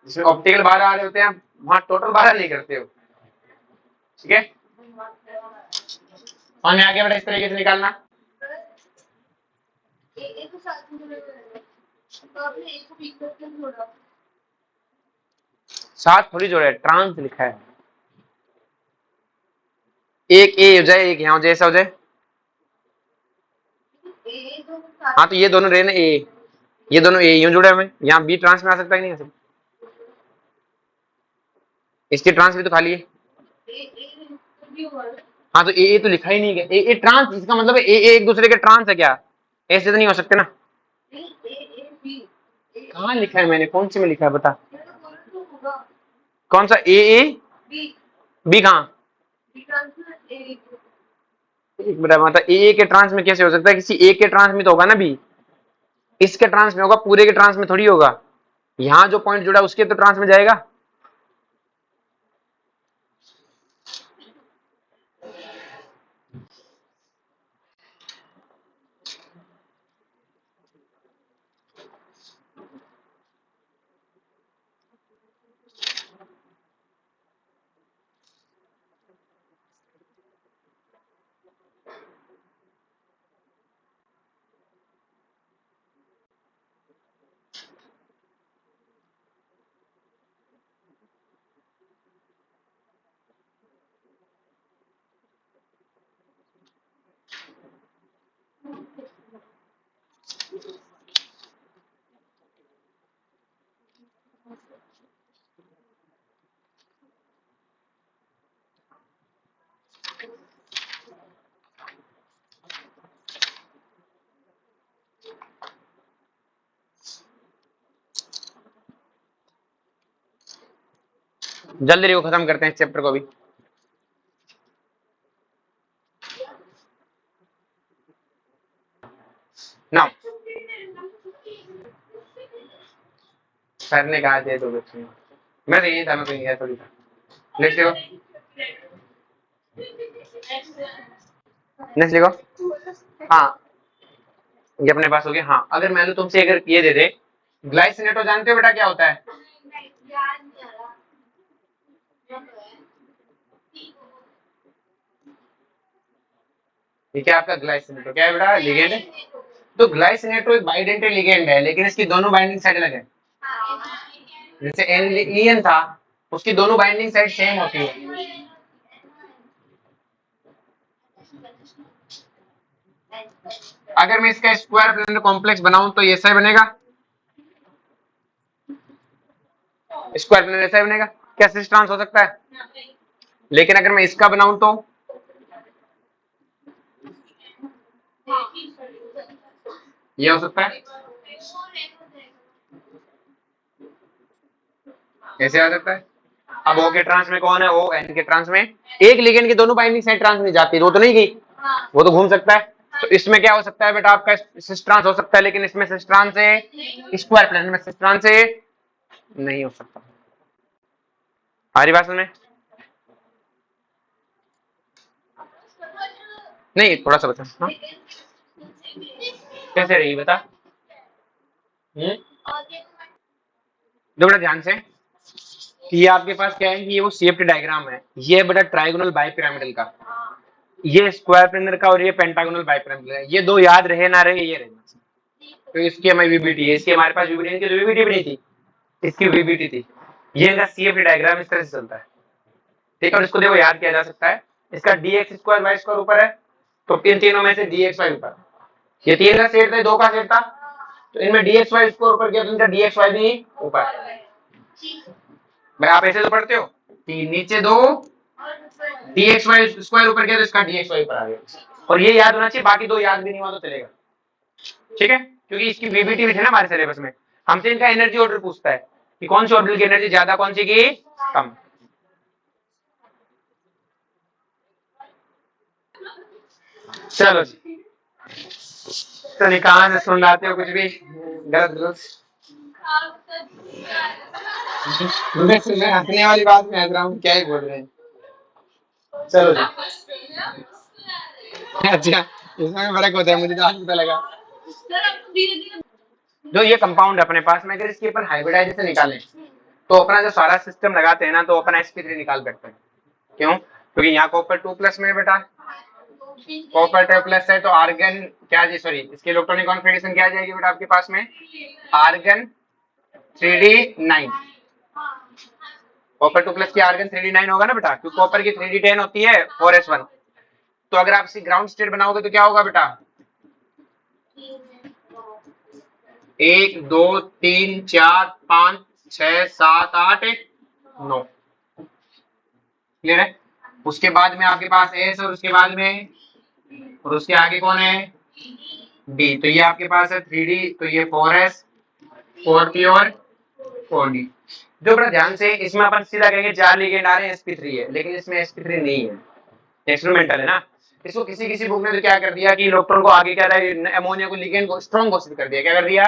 जिसमें ऑप्टिकल 12 आ रहे होते हैं, वहां टोटल 12 नहीं करते हो। ठीक है, और मैं आगे बेटा इस तरीके से निकालना। साथ थोड़ी जोड़ा है, ट्रांस लिखा है, एक ए हो जाए, एक यहाँ हो जाए, ऐसा हो जाए। हाँ तो ये दोनों रहे ना ए, ये दोनों ए यूं जुड़े हुए, यहाँ बी ट्रांस में आ सकता है, नहीं आ सकता, इसकी ट्रांस भी तो खाली है। हाँ तो ए तो लिखा ही नहीं है, ए ट्रांस, इसका मतलब है ए एक दूसरे के ट्रांस है क्या, ऐसे तो नहीं हो सकते ना। कहाँ लिखा है मैंने, कौन सी में लिखा है बता, कौन सा ए बी कहाँ, एक मिनट, मतलब ए के ट्रांस में कैसे हो सकता है, किसी एक के ट्रांस में तो होगा ना बी, इसके ट्रांस में होगा, पूरे के ट्रांस में थोड़ी होगा। यहाँ जो पॉइंट जुड़ा उसके तो ट्रांस में जाएगा। जल्दी को खत्म करते हैं इस चैप्टर को भी। ना सर ने कहा थे तो कुछ नहीं, मैं तो यही था, मैं कहीं गया थोड़ी था। नेक्स्ट लिखो, नेक्स्ट लिखो। हाँ ये अपने पास हो गया। हाँ अगर मैं तो तुमसे अगर ये दे दे, ग्लाइसिनेटो जानते हो बेटा क्या होता है, ठीक है आपका ग्लाइसिनेटो क्या है बेटा, लिगेंड है। तो ग्लाइसिनेटो एक बाइडेंटेड लिगेंड है, लेकिन इसकी दोनों बाइंडिंग साइड अलग है। जैसे एलियन था, उसकी दोनों बाइंडिंग साइड सेम होती है। अगर मैं इसका स्क्वायर प्लेनर कॉम्प्लेक्स बनाऊं तो ये ऐसा ही बनेगा, स्क्वायर प्लेनर ऐसा ही बनेगा क्या? सिस ट्रांस हो सकता है। लेकिन अगर मैं इसका बनाऊं तो ये हो सकता है, ऐसे आ सकता है। अब O के ट्रांस में कौन है? O N के ट्रांस में एक लिगेंड की दोनों बाइंडिंग साइड ट्रांस नहीं जाती, वो तो नहीं गई, वो तो घूम सकता है। तो इसमें क्या हो सकता है बेटा? आपका सिस ट्रांस हो सकता है, लेकिन इसमें सिस ट्रांस से स्क्वायर प्लेनर में सिस ट्रांस से नहीं हो सकता। हमारी बात समझ में नहीं? थोड़ा सा बता। हाँ? कैसे रही बता। दो बेटा ध्यान से कि ये आपके पास क्या है कि ये वो शेप्ड डायग्राम है, ये बेटा ट्राइगोनल बाइपिरामिडल का, ये स्क्वायर प्लेनर का और ये पेंटागोनल बाइपिरामिडल है। ये दो याद रहे ना रहे ये रहना। तो इसकी हमें वीबीटी है, इसकी हमारे पास वीबीटी, इनकी वीबीटी भी नहीं थी, इसकी वीबीटी थी। ये इनका शेप्ड डायग्राम इस तरह से चलता है, ठीक है। और इसको देखो याद किया जा सकता है, इसका d x square y square ऊपर है, तो इन तीनों में से डी एक्स वाई ऊपर, ये तीन का सेट था, दो का सेट था, तो इनमें डी एक्स वाई स्क्वायर ऊपर गया तो इनका डी एक्स वाई भी ऊपर। भाई आप ऐसे तो पढ़ते हो कि नीचे दो डी एक्स वाई स्क्वायर ऊपर गया तो इसका डी एक्स वाई ऊपर आ गया, और ये याद होना चाहिए, बाकी दो याद भी नहीं हुआ तो चलेगा, ठीक है। क्योंकि इसकी वीबीटी भी है ना हमारे सिलेबस में, हमसे इनका एनर्जी ऑर्डर पूछता है कि कौन सी ऑर्बिटल की एनर्जी ज्यादा, कौन सी की कम। चलो जी, तो नहीं कहां से सुन लाते हो कुछ भी गलत गलत। मैं हंसने वाली बात में हंस रहा हूँ, क्या ही बोल रहे हैं। चलो जी। अच्छा, इसमें भी फर्क होता है, मुझे तो आज पता लगा। जो ये कंपाउंड अपने पास में, अगर इसके ऊपर हाइब्रिडाइजेशन निकालें तो अपना जो सारा सिस्टम लगाते हैं ना, तो अपना sp3 निकाल बैठते हैं। क्यों? क्योंकि यहाँ कॉपर 2 प्लस में है बेटा, कॉपर 2 प्लस है, तो आर्गन क्या जी, सॉरी, इसकी इलेक्ट्रॉनिक कॉन्फिगरेशन क्या आ जाएगी बेटा आपके पास में? Argon 3d9। कॉपर 2 प्लस की आर्गन 3d9 होगा ना बेटा, क्योंकि कॉपर की 3d10 होती है 4s1। तो अगर आप इसी ग्राउंड स्टेट बनाओगे तो क्या होगा बेटा? 1 2 3 4 5 6 7 8 9, क्लियर है। उसके बाद में आपके पास एस, और उसके बाद में, और उसके आगे कौन है? डी। तो ये आपके पास है 3d, तो ये 4s 4p और 4d। जो बड़ा ध्यान से, इसमें अपन सीधा कहेंगे 4 लिगेंड आ रहे हैं, sp3 है, लेकिन इसमें sp3 नहीं है, एक्सपेरिमेंटल है ना। इसको किसी किसी बुक ने तो क्या कर दिया कि इलेक्ट्रॉन को आगे क्या था, अमोनिया को लिगेंड को स्ट्रॉन्ग घोषित कर दिया। क्या कर दिया?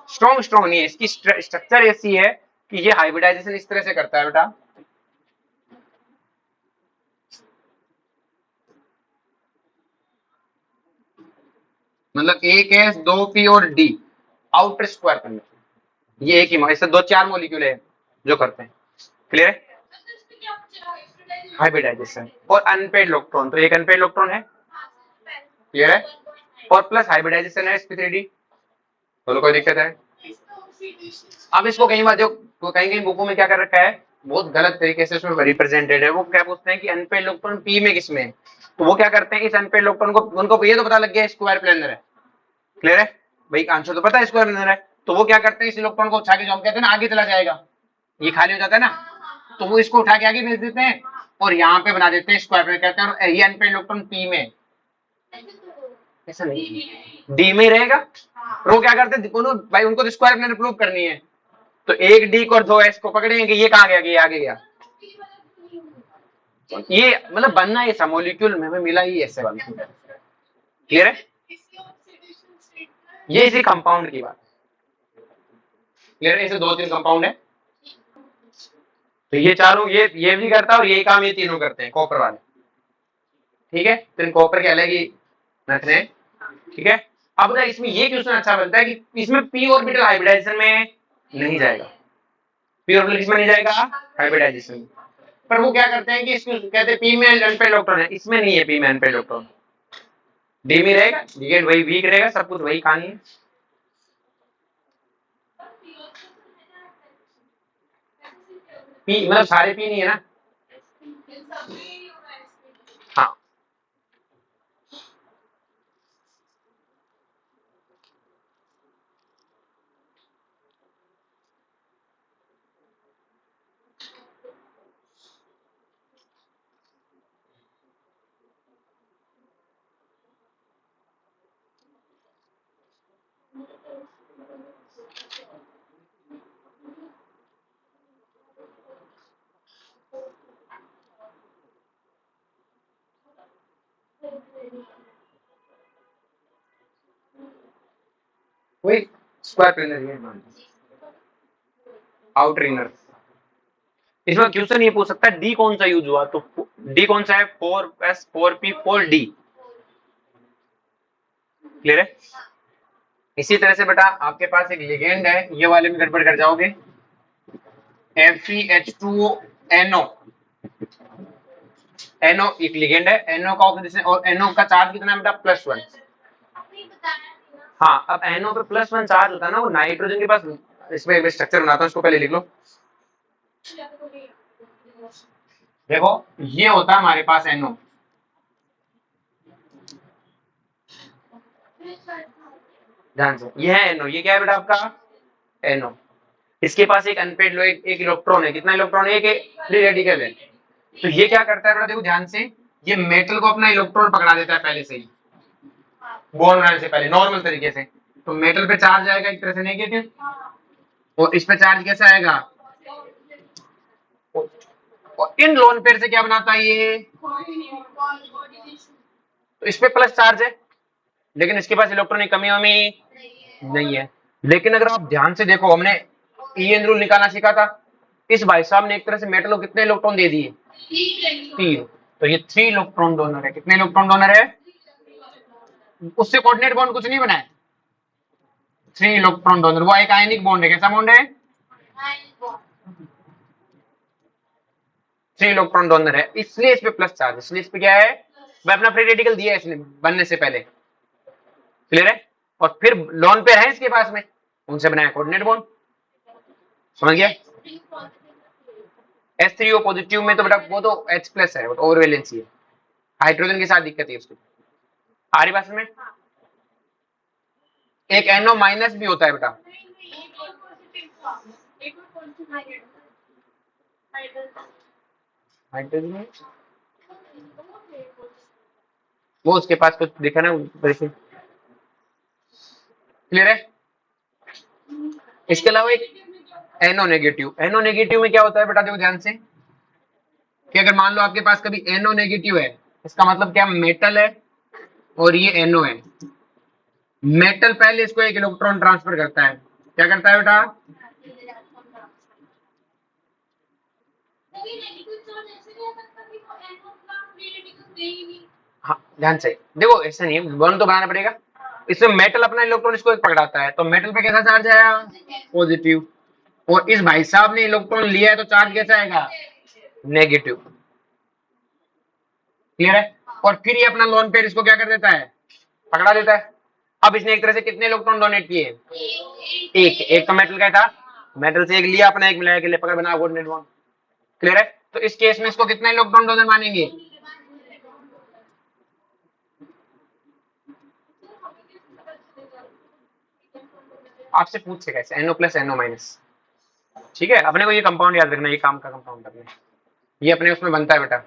स्ट्रॉन्ग। स्ट्रॉन्ग नहीं है, इसकी स्ट्रक्चर ऐसी है कि ये हाइब्रिडाइजेशन इस तरह से करता है बेटा, मतलब एक एस 2p और डी आउटर स्क्वायर करने, ये एक ही ऐसे 2 4 मॉलिक्यूल है जो करते हैं, क्लियर है। हाइब्रिडाइजेशन और अनपेड इलेक्ट्रॉन, तो एक अनपेड इलेक्ट्रॉन है, क्लियर है, और प्लस हाइब्रिडाइजेशन है sp3d, बोलो कोई दिक्कत है? अब इसको कई बार जो कहीं कहीं बुकों में क्या कर रखा है, बहुत गलत तरीके से उसमें रिप्रेजेंटेड है। वो क्या पूछते हैं कि अनपेड इलेक्ट्रॉन पी में किसमें है, तो वो क्या करते हैं, इस अनपेड इलेक्ट्रॉन को, उनको ये तो पता लग गया स्क्वायर प्लेनर है, क्लियर है भाई, आंसर तो पता है स्क्वायर प्लेनर है। तो वो क्या करते हैं, इस इलेक्ट्रॉन को उठा के, जो हम कहते हैं ना आगे चला जाएगा, ये खाली हो जाता है ना, तो वो इसको उठा के आगे भेज देते हैं और यहाँ पे बना देते हैं स्क्वायर प्लेनर, कहते हैं और ये अनपेड इलेक्ट्रॉन पी में, ऐसा नहीं डी में रहेगा। और वो क्या करते हैं दोनों भाई, उनको तो स्क्वायर प्लेनर प्रूव करनी है, तो एक डी को और दो एस को पकड़ेंगे, ये कहाँ गया, ये आगे गया। ये मतलब बनना ये समोलिक्यूल में हमें मिला ही ऐसे वाला, क्लियर है। ये इसी कंपाउंड की बात, क्लियर है, इसे 2 3 कंपाउंड है, तो ये चारों, ये भी करता है और यही काम ये तीनों करते हैं कॉपर वाले, ठीक है। तो इन कॉपर के अलग ही रखने, ठीक है। अब ना इसमें ये क्वेश्चन अच्छा बनता है कि इसमें पी ऑर्बिटल हाइब्रिडाइजेशन में नहीं जाएगा, पी ऑर्बिटल किसमें नहीं जाएगा? हाइब्रिडाइजेशन। पर वो क्या करते हैं कि इसको कहते हैं पी में अनपेड इलेक्ट्रॉन है, इसमें नहीं है पी में अनपेड इलेक्ट्रॉन, डी में रहेगा, लिगेंड वही वीक रहेगा, सब कुछ वही कहानी है। पी मतलब सारे पी नहीं है ना, हाँ। वही स्क्वायर प्लेनर है, आउटर इनर। इसमें क्वेश्चन ये पूछ सकता है डी कौन सा यूज हुआ, तो डी कौन सा है, 4s 4p 4d। क्लियर है। इसी तरह से बेटा आपके पास एक लिगेंड है, ये वाले में गड़बड़ कर जाओगे, FeH2NO। NO एक लिगेंड है, NO का ऑक्सीडेशन, और NO का चार्ज कितना है बेटा, +1। हाँ, अब NO पे +1 चार्ज होता है ना, वो नाइट्रोजन के पास, इसमें स्ट्रक्चर बनाता हूँ, इसको पहले लिख लो। देखो ये होता है हमारे पास NO, ध्यान से, ये है NO, ये क्या है बेटा आपका NO। इसके पास एक अनपेड लो, एक इलेक्ट्रॉन है, कितना इलेक्ट्रॉन है, एक फ्री रेडिकल है। तो ये क्या करता है बेटा, देखो ध्यान से, ये मेटल को अपना इलेक्ट्रॉन पकड़ा देता है पहले से ही, बॉन्ड बनाने से पहले नॉर्मल तरीके से। तो मेटल पे चार्ज आएगा एक तरह से नेगेटिव, और इस पे चार्ज कैसा आएगा, और इन लोन पेयर से क्या बनाता है ये, तो इस पे प्लस चार्ज है, लेकिन इसके पास इलेक्ट्रॉनिक कमी वमी नहीं है। लेकिन अगर आप ध्यान से देखो, हमने ईएन रूल निकालना सीखा था, इस भाई साहब ने एक तरह से मेटल को कितने इलेक्ट्रॉन दे दिए, 3। तो ये 3 इलेक्ट्रॉन डोनर है, कितने इलेक्ट्रॉन डोनर है, उससे कोऑर्डिनेट बॉन्ड कुछ नहीं बना है, 3 इलेक्ट्रॉन डोनर, वो एक आयनिक बॉन्ड है, कैसा बॉन्ड है, 3 इलेक्ट्रॉन डोनर है, इसलिए इस पे प्लस चार्ज, इसलिए इस पे क्या है, वह अपना फ्री रेडिकल दिया है इसने बनने से पहले। क्लियर है। और फिर लोन पे है इसके पास में, उनसे बनाया कोऑर्डिनेट बॉन्ड, समझ गया। H3O पॉजिटिव में तो बेटा वो तो H+ है, वो तो ओवरवैलेंसी है, हाइड्रोजन के साथ दिक्कत है उसकी, आ रही बात में। एक NO- भी होता है बेटा, हाइड्रोजन वो उसके पास कुछ दिखा ना, क्लियर है। इसके अलावा एक NO नेगेटिव, NO नेगेटिव में क्या होता है बेटा, देखो ध्यान से, कि अगर मान लो आपके पास कभी NO नेगेटिव है, इसका मतलब क्या, मेटल है और ये NO है, मेटल पहले इसको एक इलेक्ट्रॉन ट्रांसफर करता है, क्या करता है बेटा, हाँ ध्यान से देखो, ऐसा नहीं है, बॉन्ड तो बनाना पड़ेगा, इसमें मेटल अपना इलेक्ट्रॉन इसको एक पकड़ाता है, तो मेटल पे कैसा चार्ज आया, पॉजिटिव, और इस भाई साहब ने इलेक्ट्रॉन लिया है तो चार्ज कैसा आएगा, नेगेटिव। क्लियर है। और फिर ये अपना लोन पेयर इसको क्या कर देता है, पकड़ा देता है। अब इसने एक तरह से कितने इलेक्ट्रॉन डोनेट किए, एक तो मेटल का था, मेटल से एक लिया अपना, एक मिलाया के लिए पकड़ बना कोऑर्डिनेट बॉन्ड। क्लियर है। तो इस केस में इसको कितना इलेक्ट्रॉन डोनर मानेंगे, आपसे पूछ से कैसे, NO+NO-। ठीक है, अपने को ये कंपाउंड याद रखना, ये काम का कंपाउंड अपने, ये अपने उसमें बनता है बेटा,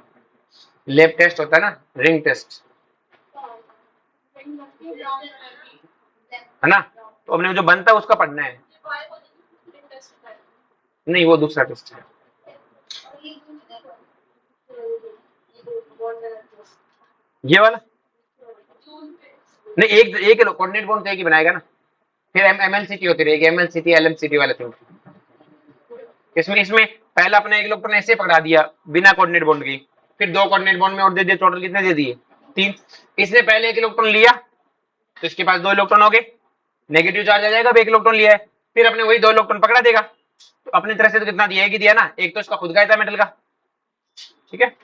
लैब टेस्ट होता है ना, रिंग टेस्ट है ना, तो अपने जो बनता है उसका पढ़ना है, नहीं वो दूसरा टेस्ट है, ये वाला नहीं, एक कोऑर्डिनेट बॉन्ड तो एक ही बनाएगा ना, फिर MLCT होती रहेगी, MLCT LMCT वाले थे। इसमें इसमें पहला अपने एक इलेक्ट्रॉन ऐसे पकड़ा दिया बिना कोऑर्डिनेट बॉन्ड के, फिर 2 कोऑर्डिनेट बॉन्ड में और दे दिए, टोटल कितने दे दिए, 3। इसने पहले एक इलेक्ट्रॉन लिया तो इसके पास 2 इलेक्ट्रॉन हो गए, नेगेटिव चार्ज आ जाएगा, एक इलेक्ट्रॉन लिया है, फिर अपने वही 2 इलेक्ट्रॉन पकड़ा देगा, तो अपनी तरह से तो कितना दिया, एक ही दिया ना, एक तो इसका खुद का था मेटल का। ठीक है,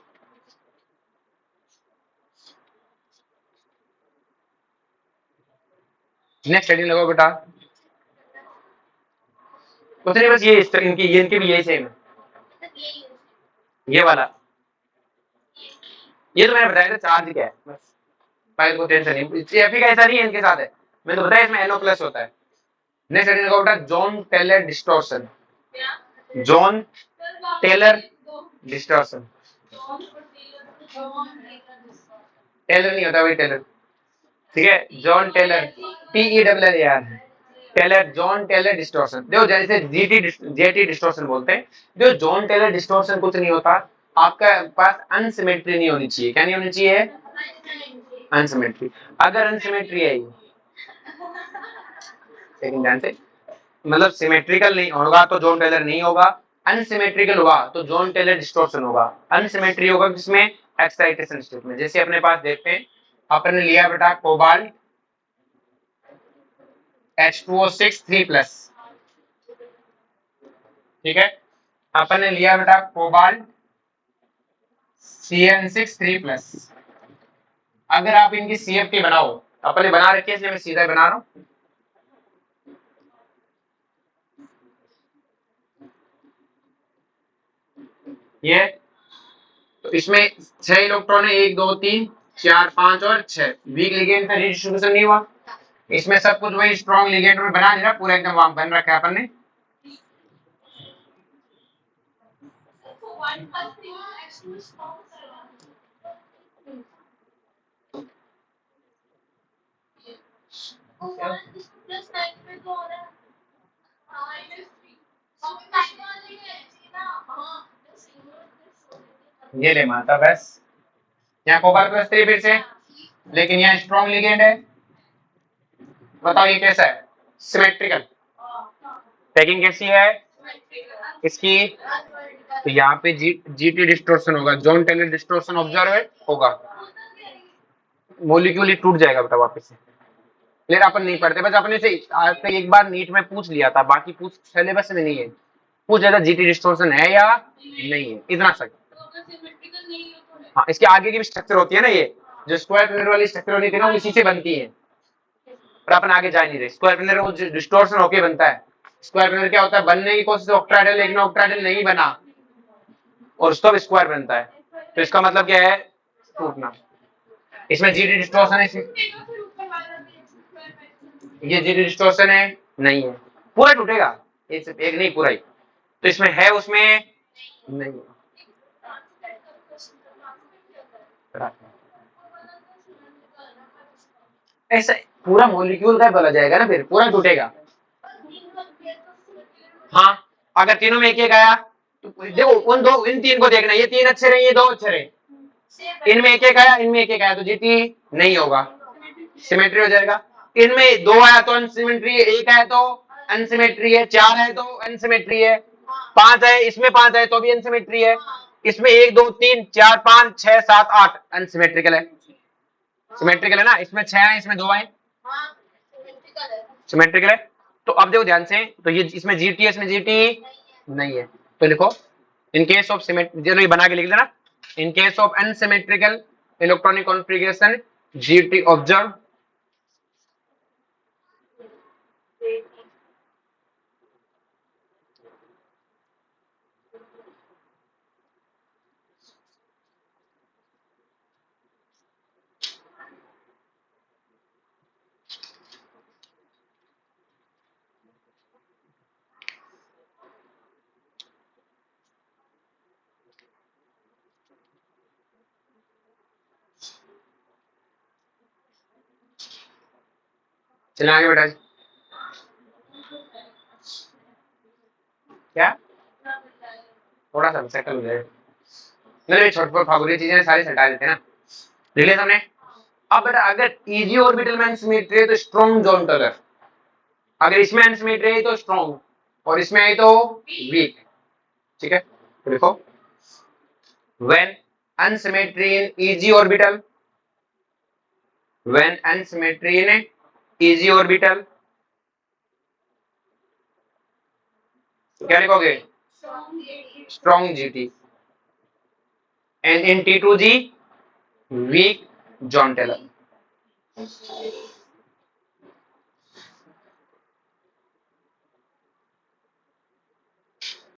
नेक्स्ट हेडिंग लगाओ बेटा, कुछ नहीं, बस ये इनके भी यही सेम है, ये वाला, ये तो मैंने बताया था चार्ज क्या है, बस फाइल को टेंशन नहीं, Fe का ऐसा नहीं है, इनके साथ है, मैं तो बताया इसमें NO+ होता है। नेक्स्ट हेडिंग लगाओ बेटा, Jahn Teller distortion, Jahn Teller distortion, Teller नहीं होता भाई, टेलर, ठीक है, Jahn Teller, TELLER, Teller, Jahn Teller distortion. देखो जैसे जेटी डिस्टॉर्शन बोलते हैं, जो जॉन टेलर डिस्टॉर्शन कुछ नहीं होता, आपका पास अनसिमेट्री नहीं होनी चाहिए, क्या नहीं होनी चाहिए, अनसिमेट्री। अगर अनसिमेट्री है ये, लेकिन ध्यान से, मतलब सिमेट्रिकल नहीं होगा तो जॉन टेलर नहीं होगा, अनसिमेट्रिकल हुआ तो जॉन टेलर डिस्टॉर्शन होगा। अनसिमेट्री होगा किसमें? एक्साइटेशन स्टेट में। जैसे अपने पास देखते हैं, अपन ने लिया बेटा कोबाल्ट H2O6 3+, ठीक है। अपन ने लिया बेटा कोबाल्ट CN6 3+। अगर आप इनकी CFT बनाओ, अपन ने बना रखी है इसलिए मैं सीधा बना रहा हूं। ये तो इसमें 6 इलेक्ट्रॉन है, 1 2 3 4 5 और 6। वीक लिगेंड का डिस्ट्रीब्यूशन नहीं हुआ। इसमें सब कुछ वही स्ट्रॉन्ग लिगेंड में बना दिया, पूरा एकदम वहां बन रखा है अपन ने। ये ले माता बस, यहाँ कोबाल्ट+3 फिर से, लेकिन यहाँ स्ट्रॉन्ग लिगेंड है। बताओ ये कैसा है? सिमेट्रिकल। पैकिंग कैसी है इसकी? तो यहाँ पे जीटी डिस्टोर्शन होगा, जॉन टेलर डिस्टोर्शन ऑब्जर्व होगा, मोलिक्यूल ही टूट जाएगा बेटा वापस से। क्लियर? अपन नहीं पढ़ते, बस अपने से आज तक एक बार नीट में पूछ लिया था, बाकी पूछ सिलेबस में नहीं है। पूछ लिया था जीटी डिस्टोर्शन है या नहीं है, इतना सक। हाँ, इसके आगे की भी स्ट्रक्चर होती है ना, ये जो स्क्वायर पिलर वाली स्ट्रक्चर होती है ना, वो इसी से बनती है। पर अपन आगे जा नहीं रहे। स्क्वायर पिलर वो डिस्टोर्शन होके बनता है। स्क्वायर पिलर क्या होता है? बनने की कोशिश ऑक्टाहेड्रल, लेकिन ऑक्टाहेड्रल नहीं बना और उसका स्क्वायर बनता है। तो इसका मतलब क्या है? टूटना। इसमें जीटी डिस्टोर्शन है, ये जीटी डिस्टोर्शन है नहीं है, पूरा टूटेगा, एक नहीं पूरा ही। तो इसमें है, उसमें नहीं। ऐसा पूरा मॉलिक्यूल का बोला जाएगा ना, फिर पूरा टूटेगा। हाँ, अगर तीनों में एक एक आया तो देखो, उन दो इन तीन को देखना, ये तीन अच्छे रहे, ये दो अच्छे रहे। इनमें एक एक आया, इनमें एक एक आया तो जीटी नहीं होगा, सिमेट्री हो जाएगा। इनमें दो आया तो अनसिमेट्री है, एक आया तो अनसिमेट्री है, चार है तो अनसिमेट्री है, पांच है, इसमें पांच है तो भी अनसिमेट्री है, इसमें 1 2 3 4 5 6 7 8 अनसिमेट्रिकल है। सिमेट्रिकल है ना, इसमें 6 है, इसमें 2 है, सिमेट्रिकल है। तो अब देखो ध्यान से, तो ये इसमें जीटी है, इसमें जीटी नहीं है। तो लिखो इन केस ऑफ सिमेट्री, बना के लिख लेना, in case of unsymmetrical electronic configuration GT observe. चलिए आगे बेटा। क्या थोड़ा सा सेटल हो जाए, नहीं छोटे फागुरी चीजें सारी हटा देते हैं ना, लिख लिया हमने। अब बेटा अगर इजी ऑर्बिटल में अनसिमेट्री है तो स्ट्रॉन्ग जॉन टेलर, अगर इसमें अनसिमेट्री है तो स्ट्रॉन्ग, और इसमें है तो वीक। ठीक है, तो देखो when unsymmetry in easy orbital, when unsymmetry in easy orbital, तो क्या लिखोगे? Strong GT, and in T2G weak Jahn Taylor.